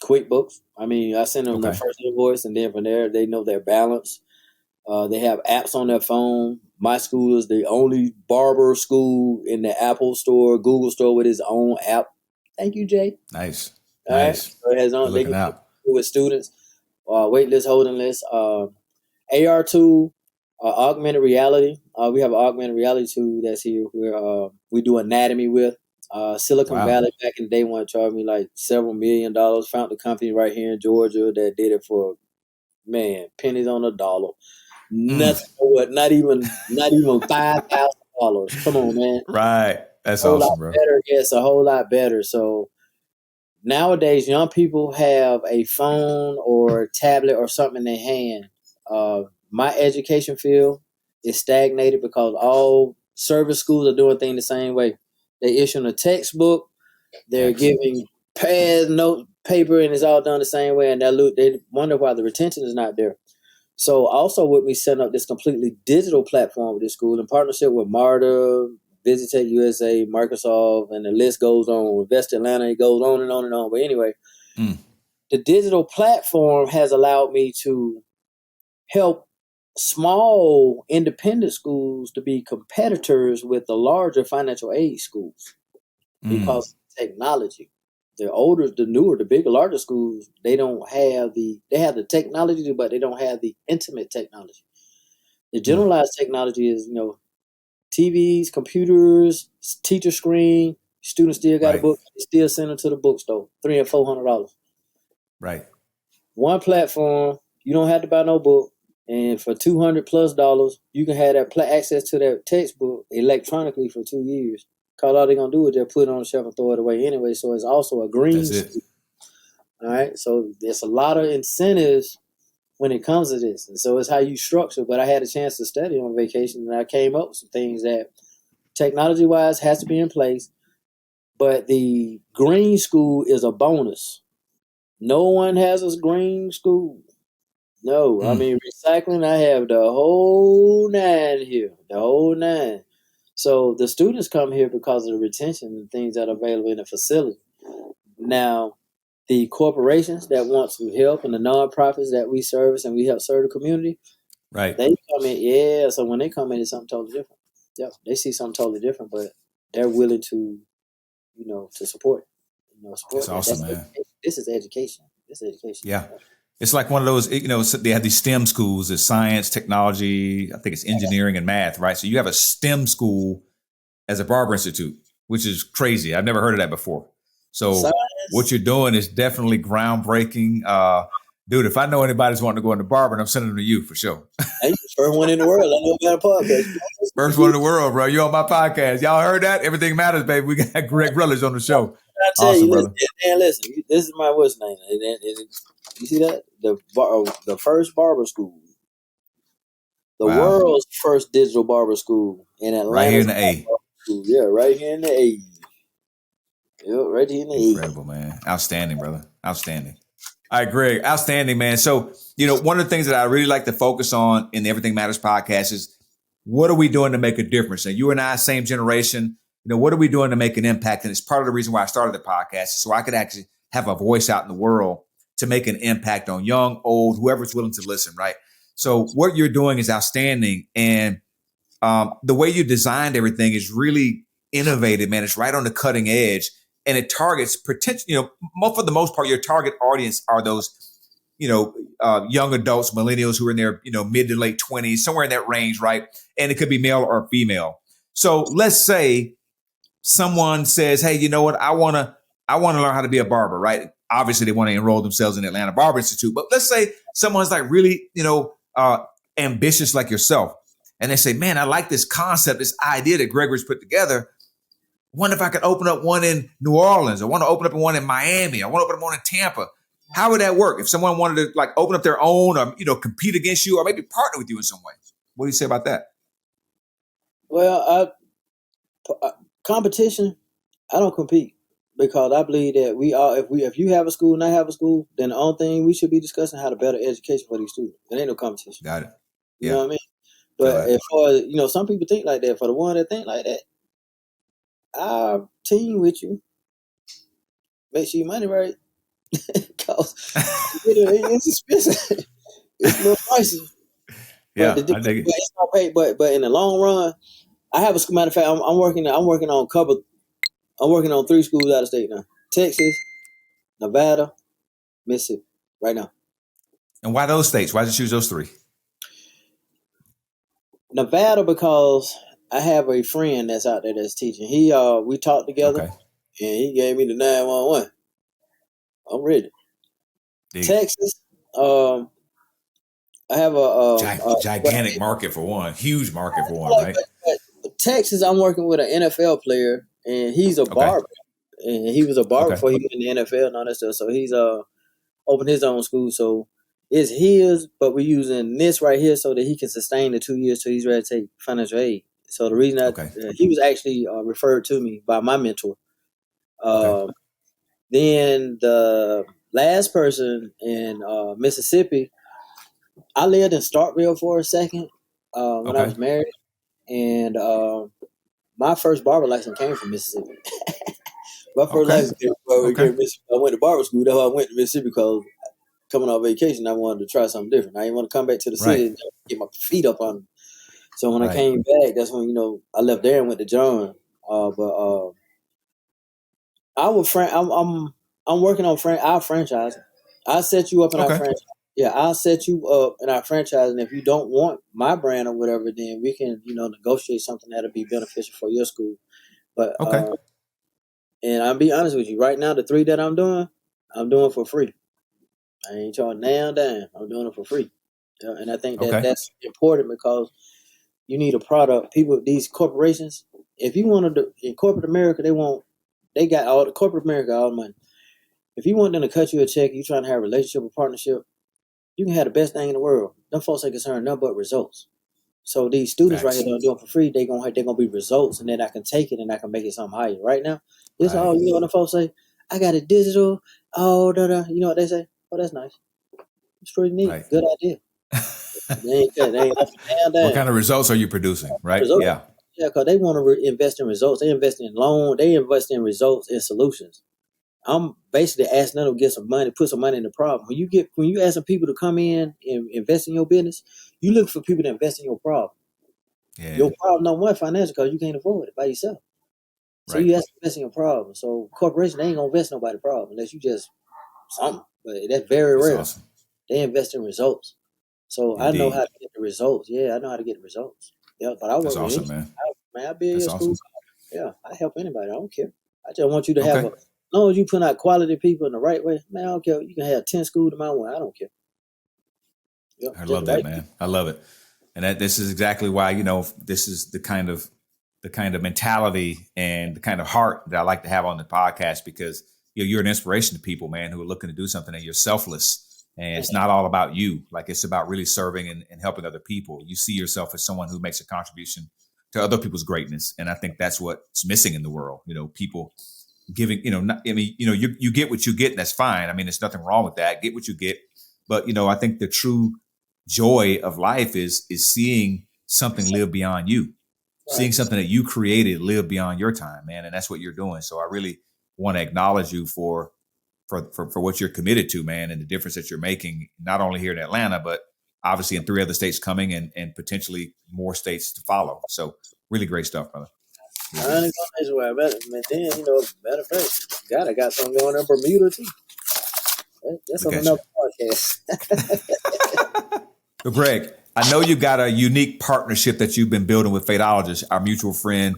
QuickBooks. I mean, I send them their first invoice, and then from there, they know their balance. They have apps on their phone. My school is the only barber school in the Apple Store, Google Store with its own app. Thank you, Jay. Nice. All right. So it has they can with students, wait list, holding list, AR tool, augmented reality. We have an augmented reality tool that's here where we do anatomy with. Silicon Valley back in the day wanted to charge me like several $1 million. Found the company right here in Georgia that did it for pennies on a dollar. Nothing. Not even $5,000. Come on, man. Right. That's awesome, bro. Better. Yes, a whole lot better. So nowadays, young people have a phone or a tablet or something in their hand. My education field is stagnated because all service schools are doing things the same way. They issuing a textbook. They're giving pads, note, paper, and it's all done the same way. And they wonder why the retention is not there. So also with me setting up this completely digital platform with this school in partnership with MARTA, Visitech USA, Microsoft, and the list goes on. Invest Atlanta, it goes on and on and on. But anyway, the digital platform has allowed me to help small independent schools to be competitors with the larger financial aid schools because of technology. The newer, the bigger, larger schools, they have the technology, but they don't have the intimate technology. The generalized technology is, TVs, computers, teacher screen. Students still got a book. They still send them to the bookstore, $300 and $400. Right. One platform, you don't have to buy no book, and for $200+, you can have that access to that textbook electronically for 2 years. Because all they're going to do is they'll put it on the shelf and throw it away anyway. So it's also a green school. All right. So there's a lot of incentives when it comes to this. And so it's how you structure. But I had a chance to study on vacation, and I came up with some things that technology-wise has to be in place. But the green school is a bonus. No one has a green school. No, I Mm, mean recycling. I have the whole nine here, the whole nine. So the students come here because of the retention and things that are available in the facility. Now, the corporations that want some help and the nonprofits that we service and we help serve the community, right. they come in. Yeah, so when they come in, it's something totally different. Yep, they see something totally different, but they're willing to, to support, That's support that. awesome, That's man. education. This is education. This is education. Yeah. It's like one of those, so they have these STEM schools, there's science, technology, I think it's engineering and math, right? So you have a STEM school as a Barber Institute, which is crazy. I've never heard of that before. So what Science. you're doing is definitely groundbreaking. Dude, if I know anybody's wanting to go into barbering, I'm sending them to you for sure. Hey, you the first one in the world. I know about a podcast. First one in the world, bro. You on my podcast. Y'all heard that? Everything Matters, baby. We got Greg Rutledge on the show. I tell Awesome, you, brother. listen. This is my what's name, and you see that the first barber school, the Wow. world's first digital barber school in Right here Atlanta's in the A. barber school. Yeah, right here in the A. Yeah, right here in the A. Incredible, man. Outstanding, brother. Outstanding. All right, Greg. Outstanding, man. So, one of the things that I really like to focus on in the Everything Matters podcast is what are we doing to make a difference? And you and I, same generation, what are we doing to make an impact? And it's part of the reason why I started the podcast, so I could actually have a voice out in the world to make an impact on young, old, whoever's willing to listen, right? So what you're doing is outstanding. And the way you designed everything is really innovative, man. It's right on the cutting edge. And it targets potential, for the most part, your target audience are those, young adults, millennials who are in their, mid to late 20s, somewhere in that range, right? And it could be male or female. So let's say someone says, hey, you know what? I want to learn how to be a barber, right? Obviously, they want to enroll themselves in the Atlanta Barber Institute. But let's say someone's like really, ambitious like yourself. And they say, man, I like this concept, this idea that Gregory's put together. Wonder if I could open up one in New Orleans. I want to open up one in Miami. I want to open up one in Tampa. How would that work? If someone wanted to like open up their own or, compete against you or maybe partner with you in some way. What do you say about that? Well, competition. I don't compete because I believe that we all, if you have a school and I have a school, then the only thing we should be discussing how to better education for these students. It ain't no competition. Got it. You Yeah. know what I mean? But if for some people think like that. For the one that think like that, I'll team with you. Make sure your money right, cause it's expensive. It's a little pricey. Yeah, but I think it. it's not paid. But in the long run, I have a matter of fact. I'm working on cover. I'm working on 3 schools out of state now: Texas, Nevada, Mississippi. Right now, And why those states? Why did you choose those 3? Nevada because I have a friend that's out there that's teaching. We talked together, Okay. and he gave me the 911. I'm ready. Deep. Texas, I have a gigantic market for one, huge market for one, right? But Texas, I'm working with an NFL player, and he's a barber, and he was a barber before he went in the NFL and all that stuff. So he's opened his own school. So it's his, but we're using this right here so that he can sustain the 2 years till he's ready to take financial aid. So the reason he was actually referred to me by my mentor. Then the last person in Mississippi, I lived in Starkville for a second when I was married, and my first barber license came from Mississippi. My first license came from Mississippi. I went to barber school. That's why I went to Mississippi because coming off vacation, I wanted to try something different. I didn't want to come back to the city and get my feet up on them. So when I came back, that's when I left there and went to John. But I would I'm working on our franchise. I'll set you up in our franchise. Yeah, I'll set you up in our franchise, and if you don't want my brand or whatever, then we can negotiate something that'll be beneficial for your school. But and I'll be honest with you, right now the 3 that I'm doing for free. I ain't charging now dime. I'm doing it for free, and I think that's important because you need a product. People, these corporations, if you want to in corporate America, they got all the corporate America all the money. If you want them to cut you a check, you trying to have a relationship or partnership, you can have the best thing in the world. Them folks ain't concerned nothing but results. So these students right Facts. here that are doing for free, they're gonna be results, and then I can take it and I can make it something higher. Right now, it's Right. all you know. What the folks say, I got it digital. Oh, da da. You know what they say? Oh, that's nice. It's pretty neat. Right. Good idea. They ain't left a What damn kind of results are you producing? Right. results. Yeah. Yeah, because they want to invest in results. They invest in loan. They invest in results and solutions. I'm basically asking them to get some money, put some money in the problem. When you asking people to come in and invest in your business, you look for people to invest in your problem. Yeah. Your problem number one financial because you can't afford it by yourself. So Right. you have to invest in your problem. So corporation they ain't gonna invest in nobody's problem unless you just something. But that's very That's rare. awesome. They invest in results. So I know how Indeed. to get the results. Yeah, I know how to get the results. Yeah, but I That's work with awesome, any man. I build That's your school. awesome. Yeah, I help anybody. I don't care. I just want you to have Okay. as long as you put out quality people in the right way, man, I don't care. You can have 10 schools to my one. I don't care. Yep, I just love the that, right man. people. I love it. And this is exactly why, this is the kind of mentality and the kind of heart that I like to have on the podcast because you're an inspiration to people, man, who are looking to do something and you're selfless. And it's not all about you. Like it's about really serving and helping other people. You see yourself as someone who makes a contribution to other people's greatness. And I think that's what's missing in the world. People giving, you get what you get and that's fine. I mean, there's nothing wrong with that. Get what you get. But, I think the true joy of life is seeing something live beyond you, seeing Right. something that you created live beyond your time, man. And that's what you're doing. So I really want to acknowledge you for what you're committed to, man, and the difference that you're making, not only here in Atlanta, but obviously in 3 other states coming and potentially more states to follow. So really great stuff, brother. I Really ain't gonna mention where I'm at. Man, then, matter of fact, God, I got something going on in Bermuda too. That's look on at you. another podcast. So Greg, I know you got a unique partnership that you've been building with Fadeologist, our mutual friend,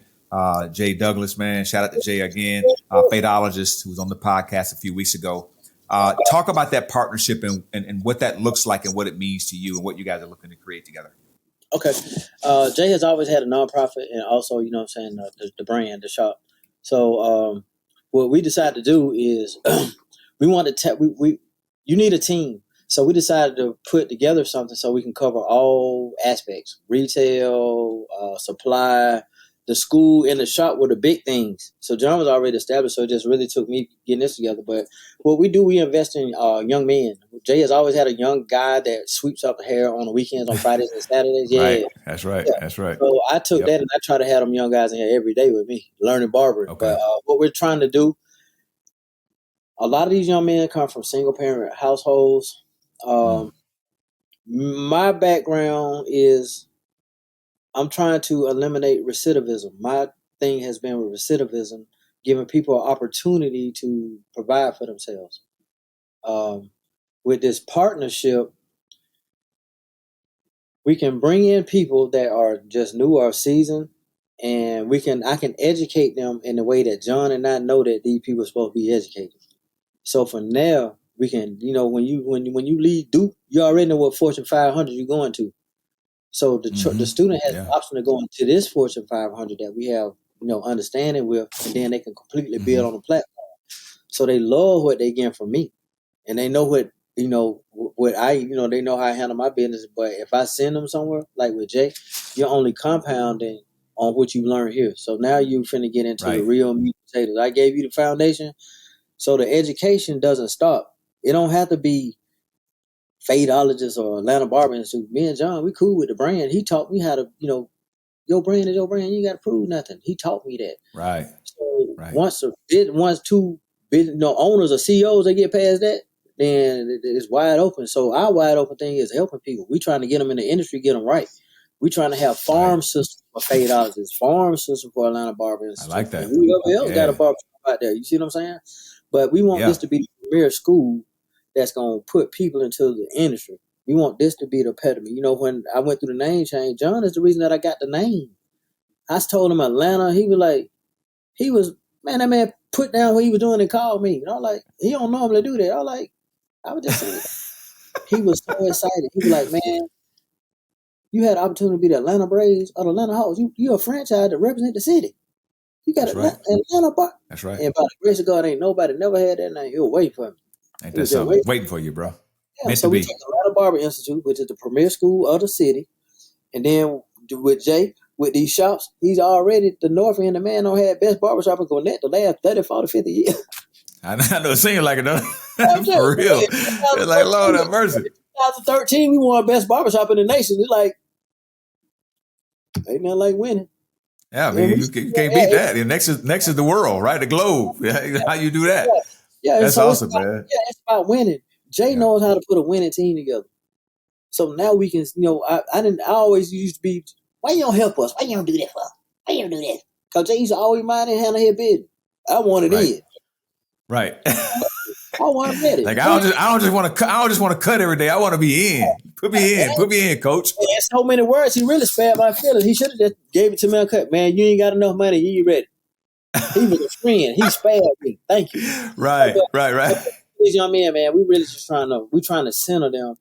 Jay Douglas, man. Shout out to Jay again, Fadeologist, who was on the podcast a few weeks ago. Talk about that partnership and what that looks like and what it means to you and what you guys are looking to create together. Okay. Jay has always had a nonprofit and also, you know what I'm saying, the brand, the shop. So what we decided to do is we wanted to you need a team. So we decided to put together something so we can cover all aspects: retail, supply, the school, and the shop were the big things. So John was already established, so it just really took me getting this together. But what we do, we invest in young men. Jay has always had a young guy that sweeps up the hair on the weekends, on Fridays and Saturdays. Right. Yeah, That's right. yeah. That's right. So I took Yep. that and I try to have them young guys in here every day with me, learning barbering. Okay. But what we're trying to do, a lot of these young men come from single parent households. Mm. My background is I'm trying to eliminate recidivism. My thing has been with recidivism, giving people an opportunity to provide for themselves. With this partnership, we can bring in people that are just new or seasoned, and I can educate them in the way that John and I know that these people are supposed to be educated. So for now, we can, when you leave Duke, you already know what Fortune 500 you're going to. So the student has the Yeah. option of going to this Fortune 500 that we have, understanding with, and then they can completely build on the platform. So they love what they get from me, and they know what I, they know how I handle my business. But if I send them somewhere like with Jay, you're only compounding on what you learn here. So now you finna get into the Right. real meat and potatoes. I gave you the foundation, so the education doesn't stop. It don't have to be Fadeologist or Atlanta Barber Institute. Me and John, we cool with the brand. He taught me how to, your brand is your brand. You ain't got to prove nothing. He taught me that. Right. So Right. once two owners or CEOs they get past that, then it's wide open. So our wide open thing is helping people. We trying to get them in the industry, get them right. We trying to have farm Right. systems for Fadeologists, farm system for Atlanta Barber I Institute, like that. and whoever else got a Yeah. barber shop out there. You see what I'm saying? But we want Yeah. this to be the premier school that's going to put people into the industry. We want this to be the epitome. When I went through the name change, John is the reason that I got the name. I told him Atlanta. That man put down what he was doing and called me. He don't normally do that. I was just saying. He was so excited. He was like, man, you had the opportunity to be the Atlanta Braves or the Atlanta Hawks. You're a franchise that represent the city. You got That's right. Atlanta Bar. That's right. And by the grace of God, ain't nobody never had that name. He was waiting for me. Ain't He that was just something? waiting. Waiting for you, bro. Yeah, Meant so to we took be. the Atlanta Barber Institute, which is the premier school of the city, and then with Jay, with these shops, he's already the north end. The man don't have best barbershop in Gwinnett the last 30, 40, 50 years. I know it seems like it, though. I'm just, For real. in It's like, Lord have mercy. 2013, we won best barbershop in the nation. It's like, ain't nothing like winning. Yeah, I mean, you can't beat that. And next is the world, right? The globe. How you do that? Yeah, That's so awesome, man. Yeah, it's about winning. Jay knows how to put a winning team together. So now we can, I always used to be, why you don't help us? Why you don't do that for? Why you don't do that? Because Jay used to always mind and handle his business. I wanted in. Right. I want ready. Like I don't just want to cut every day. I want to be in. Put me in, coach. In so many words, he really spared my feelings. He should have just gave it to me uncut. Man, you ain't got enough money. You ain't ready. He was a friend. He spared me. Thank you. Right. These young men, man, we really just trying to center them.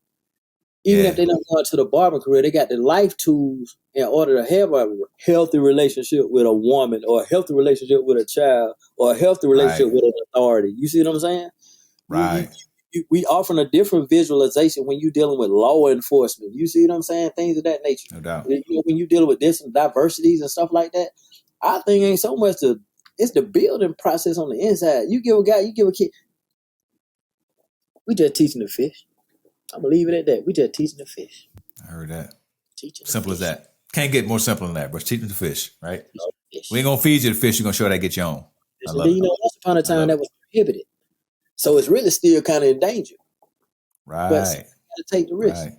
Even if they don't go into the barber career, they got the life tools in order to have a healthy relationship with a woman, or a healthy relationship with a child, or a healthy relationship with an authority. You see what I'm saying? Right. We offering a different visualization when you're dealing with law enforcement. You see what I'm saying? Things of that nature. No doubt. When you're dealing with this and diversities and stuff like that, I think ain't so much it's the building process on the inside. You give a kid. We just teaching the fish. I'm gonna leave it at that. We just teaching the fish. I heard that. Teaching simple as that. Can't get more simple than that, but teaching the fish, right? We ain't gonna feed you the fish. You're gonna show that get your own. Once upon a time that was prohibited. So it's really still kind of in danger. Right. But you gotta take the risk. Right.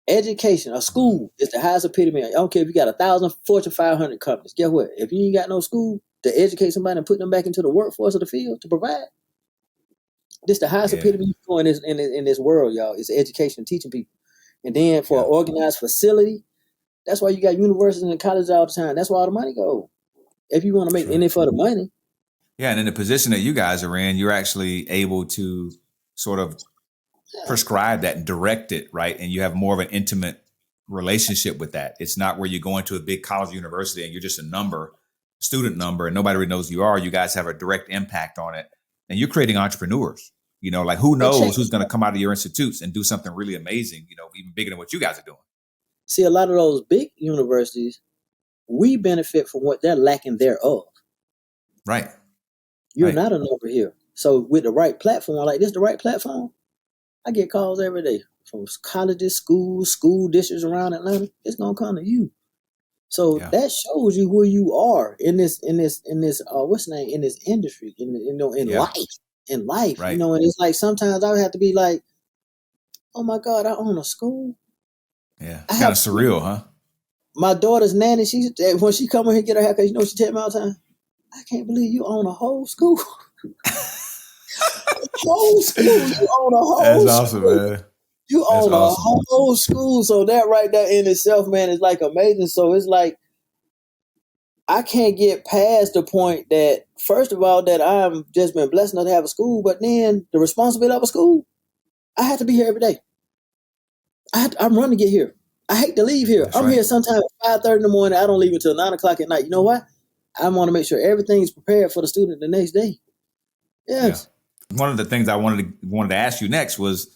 Education, a school is the highest epitome. I don't care if you got 1,000 Fortune 500 companies. Guess what? If you ain't got no school to educate somebody and put them back into the workforce of the field to provide, this the highest epitome in this world, y'all. It's education, teaching people. And then for an organized facility, that's why you got universities and colleges all the time. That's where all the money goes. If you want to make any for the money. Yeah, and in the position that you guys are in, you're actually able to sort of prescribe that and direct it, right? And you have more of an intimate relationship with that. It's not where you go into a big college or university and you're just a student number, and nobody really knows who you are. You guys have a direct impact on it. And you're creating entrepreneurs. Like who knows who's going to come out of your institutes and do something really amazing, even bigger than what you guys are doing. See, a lot of those big universities, we benefit from what they're lacking thereof. Right. You're not a number here. So with the right platform, like this, the right platform, I get calls every day from colleges, schools, school districts around Atlanta. It's going to come to you. So that shows you where you are in this in this industry, in life, right. and it's like sometimes I have to be like, oh my God, I own a school. Yeah. It's kind of surreal, huh? My daughter's nanny, when she come in here and get her haircut, she tell me all the time, I can't believe you own a whole school. Whole school. You own a whole That's school. Awesome, man. You own a whole school. So that right there in itself, man, is like amazing. So it's like, I can't get past the point that, first of all, that I'm just been blessed enough to have a school, but then the responsibility of a school, I have to be here every day. I'm running to get here. I hate to leave here. I'm here sometimes at 5:30 in the morning. I don't leave until 9 o'clock at night. You know what? I want to make sure everything is prepared for the student the next day. Yes. Yeah. One of the things I wanted to ask you next was,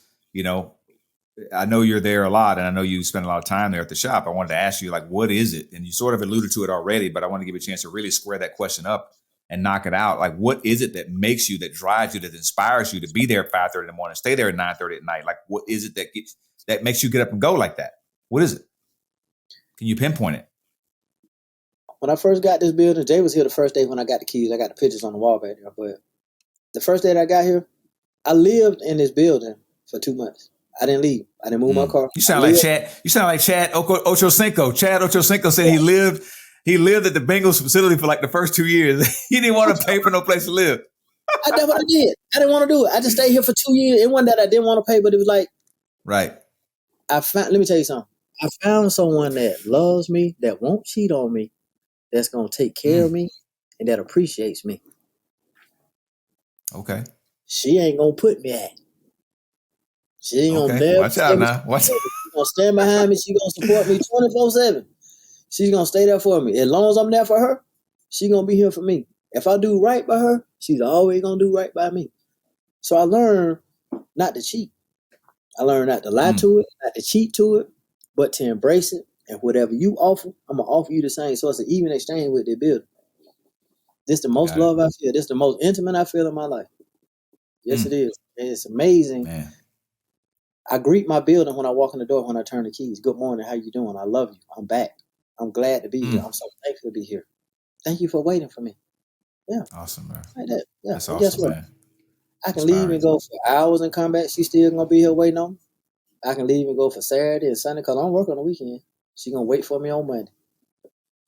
I know you're there a lot and I know you spend a lot of time there at the shop. I wanted to ask you, what is it? And you sort of alluded to it already, but I want to give you a chance to really square that question up and knock it out. Like, what is it that makes you, that drives you, that inspires you to be there at 5:30 in the morning, stay there at 9:30 at night? Like, what is it that makes you get up and go like that? What is it? Can you pinpoint it? When I first got this building, Jay was here the first day when I got the keys. I got the pictures on the wall back there. But the first day that I got here, I lived in this building for 2 months. I didn't leave. I didn't move my car. You sound like Chad. You sound like Chad Ochocinco. Chad Ochocinco said he lived at the Bengals facility for like the first 2 years. He didn't want to pay for no place to live. That's what I did. I didn't want to do it. I just stayed here for 2 years. It wasn't that I didn't want to pay, but it was like, right. let me tell you something. I found someone that loves me, that won't cheat on me, that's going to take care of me, and that appreciates me. Okay. She ain't going to put me out. She ain't going to never. Watch out now. She's going to stand behind me. She's going to support me 24/7. She's going to stay there for me. As long as I'm there for her, she's going to be here for me. If I do right by her, she's always going to do right by me. So I learned not to cheat. I learned not to lie to it, not to cheat to it, but to embrace it And whatever you offer, I'm gonna offer you the same. So it's an even exchange with the builder. This the most love I feel. This the most intimate I feel in my life. Yes, it is. It's amazing. Man. I greet my building when I walk in the door, when I turn the keys. Good morning. How you doing? I love you. I'm back. I'm glad to be here. I'm so thankful to be here. Thank you for waiting for me. Yeah. Awesome, man. Like that. Yeah. That's And awesome, guess what? man. I can leave and go for hours and come back. She's still gonna be here waiting on me. I can leave and go for Saturday and Sunday because I don't work on the weekend. She gonna wait for me on Monday.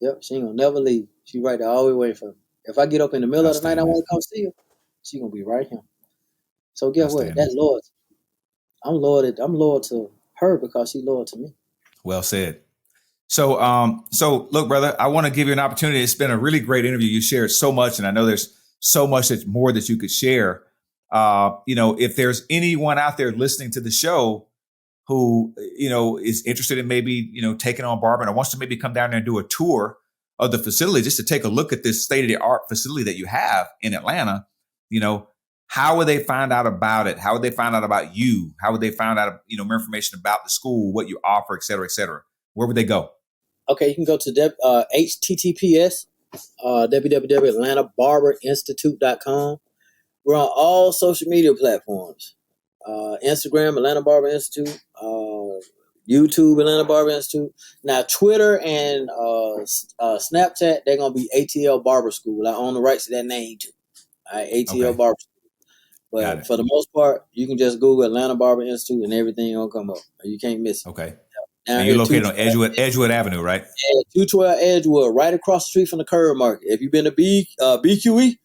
Yep. She ain't gonna never leave. She right there always waiting for me. If I get up in the middle of the night, I want to come see her. She gonna be right here. So guess what? That loyalty. I'm loyal to her because she's loyal to me. Well said. So, look, brother, I want to give you an opportunity. It's been a really great interview. You shared so much, and I know there's so much more that you could share. If there's anyone out there listening to the show who, is interested in maybe, taking on barbering or wants to maybe come down there and do a tour of the facility just to take a look at this state-of-the-art facility that you have in Atlanta, how would they find out about it? How would they find out about you? How would they find out, more information about the school, what you offer, et cetera, et cetera? Where would they go? Okay, you can go to https www.atlantabarberinstitute.com. We're on all social media platforms. Instagram, Atlanta Barber Institute. YouTube, Atlanta Barber Institute. Now, Twitter and Snapchat, they're going to be ATL Barber School. I own the rights to that name, too. All right, ATL Barber School. But for the most part, you can just Google Atlanta Barber Institute and everything will come up. You can't miss it. Okay. And you're located on Edgewood Avenue, right? Yeah, 212 Edgewood, right across the street from the Curb Market. If you've been to BQE,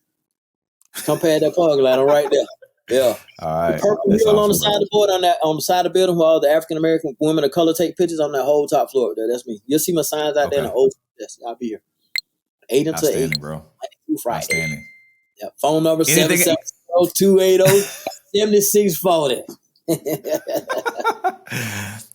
come past that parking lot, I'm right there. Yeah. All right. The purple mural on the side of the board, on the side of the building where all the African American women of color take pictures on that whole top floor there. That's me. You'll see my signs out there in the old desk. I'll be here. 8 until 8. Bro. Friday. Outstanding. Yeah. Phone number 770-280-7640.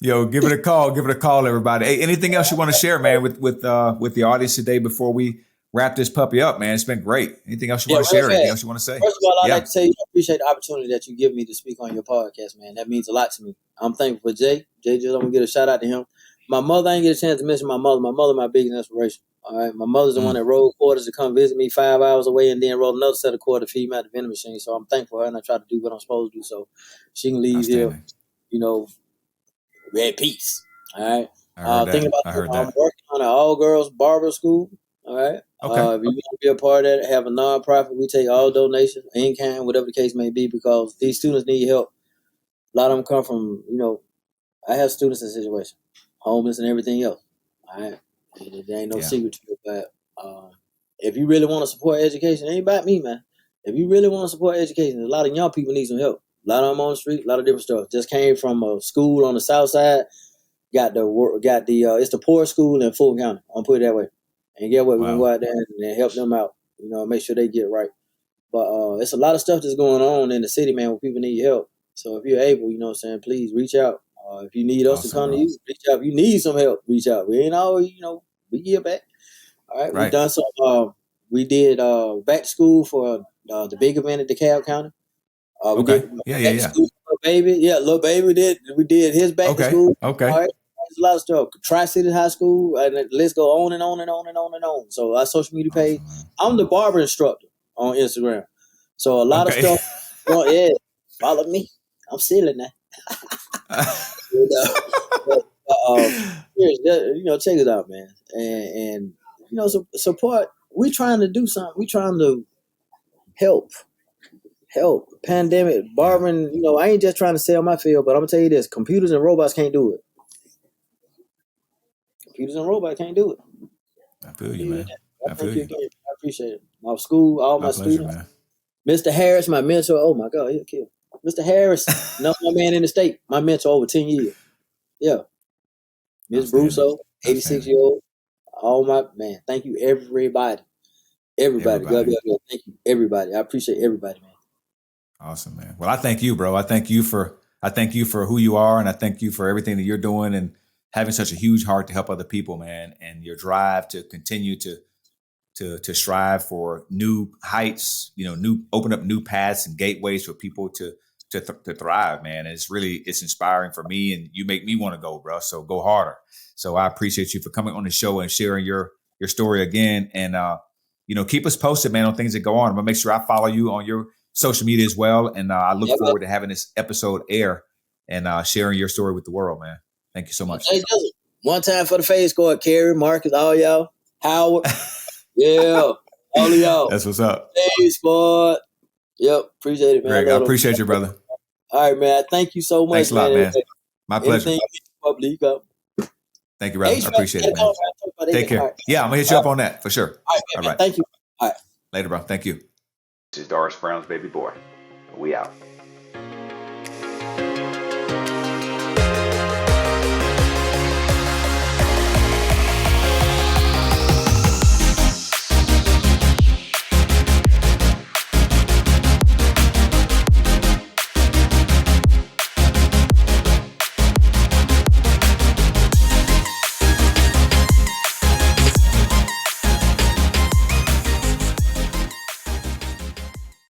Yo, give it a call. Give it a call, everybody. Hey, anything else you want to share, man, with the audience today before we wrap this puppy up, man? It's been great. Anything else you want to share? Anything else you want to say? First of all, I'd like to tell you I appreciate the opportunity that you give me to speak on your podcast, man. That means a lot to me. I'm thankful for Jay. Jay, just I'm gonna get a shout out to him. My mother, I didn't get a chance to mention my mother. My mother, my biggest inspiration. All right. My mother's the one that rode quarters to come visit me 5 hours away and then rode another set of quarters to feed me at the vending machine. So I'm thankful for her and I try to do what I'm supposed to do so she can leave here, at peace. All right. Thinking about I'm working on an all-girls barber school. All right. Okay. If you want to be a part of that, have a nonprofit, we take all donations, in kind, whatever the case may be, because these students need help. A lot of them come from, I have students in a situation, homeless and everything else. All right. And there ain't no secret to it. But if you really want to support education, it ain't about me, man. If you really want to support education, a lot of young people need some help. A lot of them on the street, a lot of different stuff. Just came from a school on the south side. It's the poorest school in Fulton County. I'll put it that way. And get what we can go out there and help them out. Make sure they get right. But it's a lot of stuff that's going on in the city, man, where people need help. So if you're able, please reach out. If you need us to come to you, reach out. If you need some help, reach out. We ain't always, we give back. All right. We've done some. We did back to school for the big event at DeKalb County. We did back to school for Little Baby. We did his back to school. Okay. All right. There's a lot of stuff. Tri-City High School, and the list go on and on and on and on and on. So our social media page. I'm the barber instructor on Instagram. So a lot of stuff. Follow me. I'm silly now. Check it out, man. And support. We're trying to do something. We're trying to help. Pandemic, barbering, I ain't just trying to sell my field, but I'm gonna tell you this: computers and robots can't do it. Computers and robots can't do it. I feel you, man. I appreciate it. My school, all my students. Man. Mr. Harris, my mentor. Oh my God, he'll kill. Mr. Harris, number one man in the state. My mentor over 10 years. Yeah. Ms. Brusso, 86-year-old. All my man. Thank you, everybody. Everybody. God, thank you, everybody. I appreciate everybody, man. Awesome, man. Well, I thank you, bro. I thank you for who you are, and I thank you for everything that you're doing and having such a huge heart to help other people, man, and your drive to continue to strive for new heights, open up new paths and gateways for people to to thrive, man. And it's inspiring for me, and you make me want to go, bro. So go harder. So I appreciate you for coming on the show and sharing your story again. And, keep us posted, man, on things that go on. I'm going to make sure I follow you on your social media as well. And I look forward to having this episode air and sharing your story with the world, man. Thank you so much. Hey, one time for the face squad, Kerry, Marcus, all y'all, Howard. Yeah, all of y'all. That's what's up. Hey, sport. Yep, appreciate it, man. Greg, I appreciate you, brother. All right, man. Thank you so much. Thanks a lot, man. My pleasure. Anything you go. Thank you, brother. I appreciate it, man. Take care. Right. Yeah, I'm going to hit you up on that for sure. All right. Thank you. All right. Later, bro. Thank you. This is Doris Brown's baby boy. We out.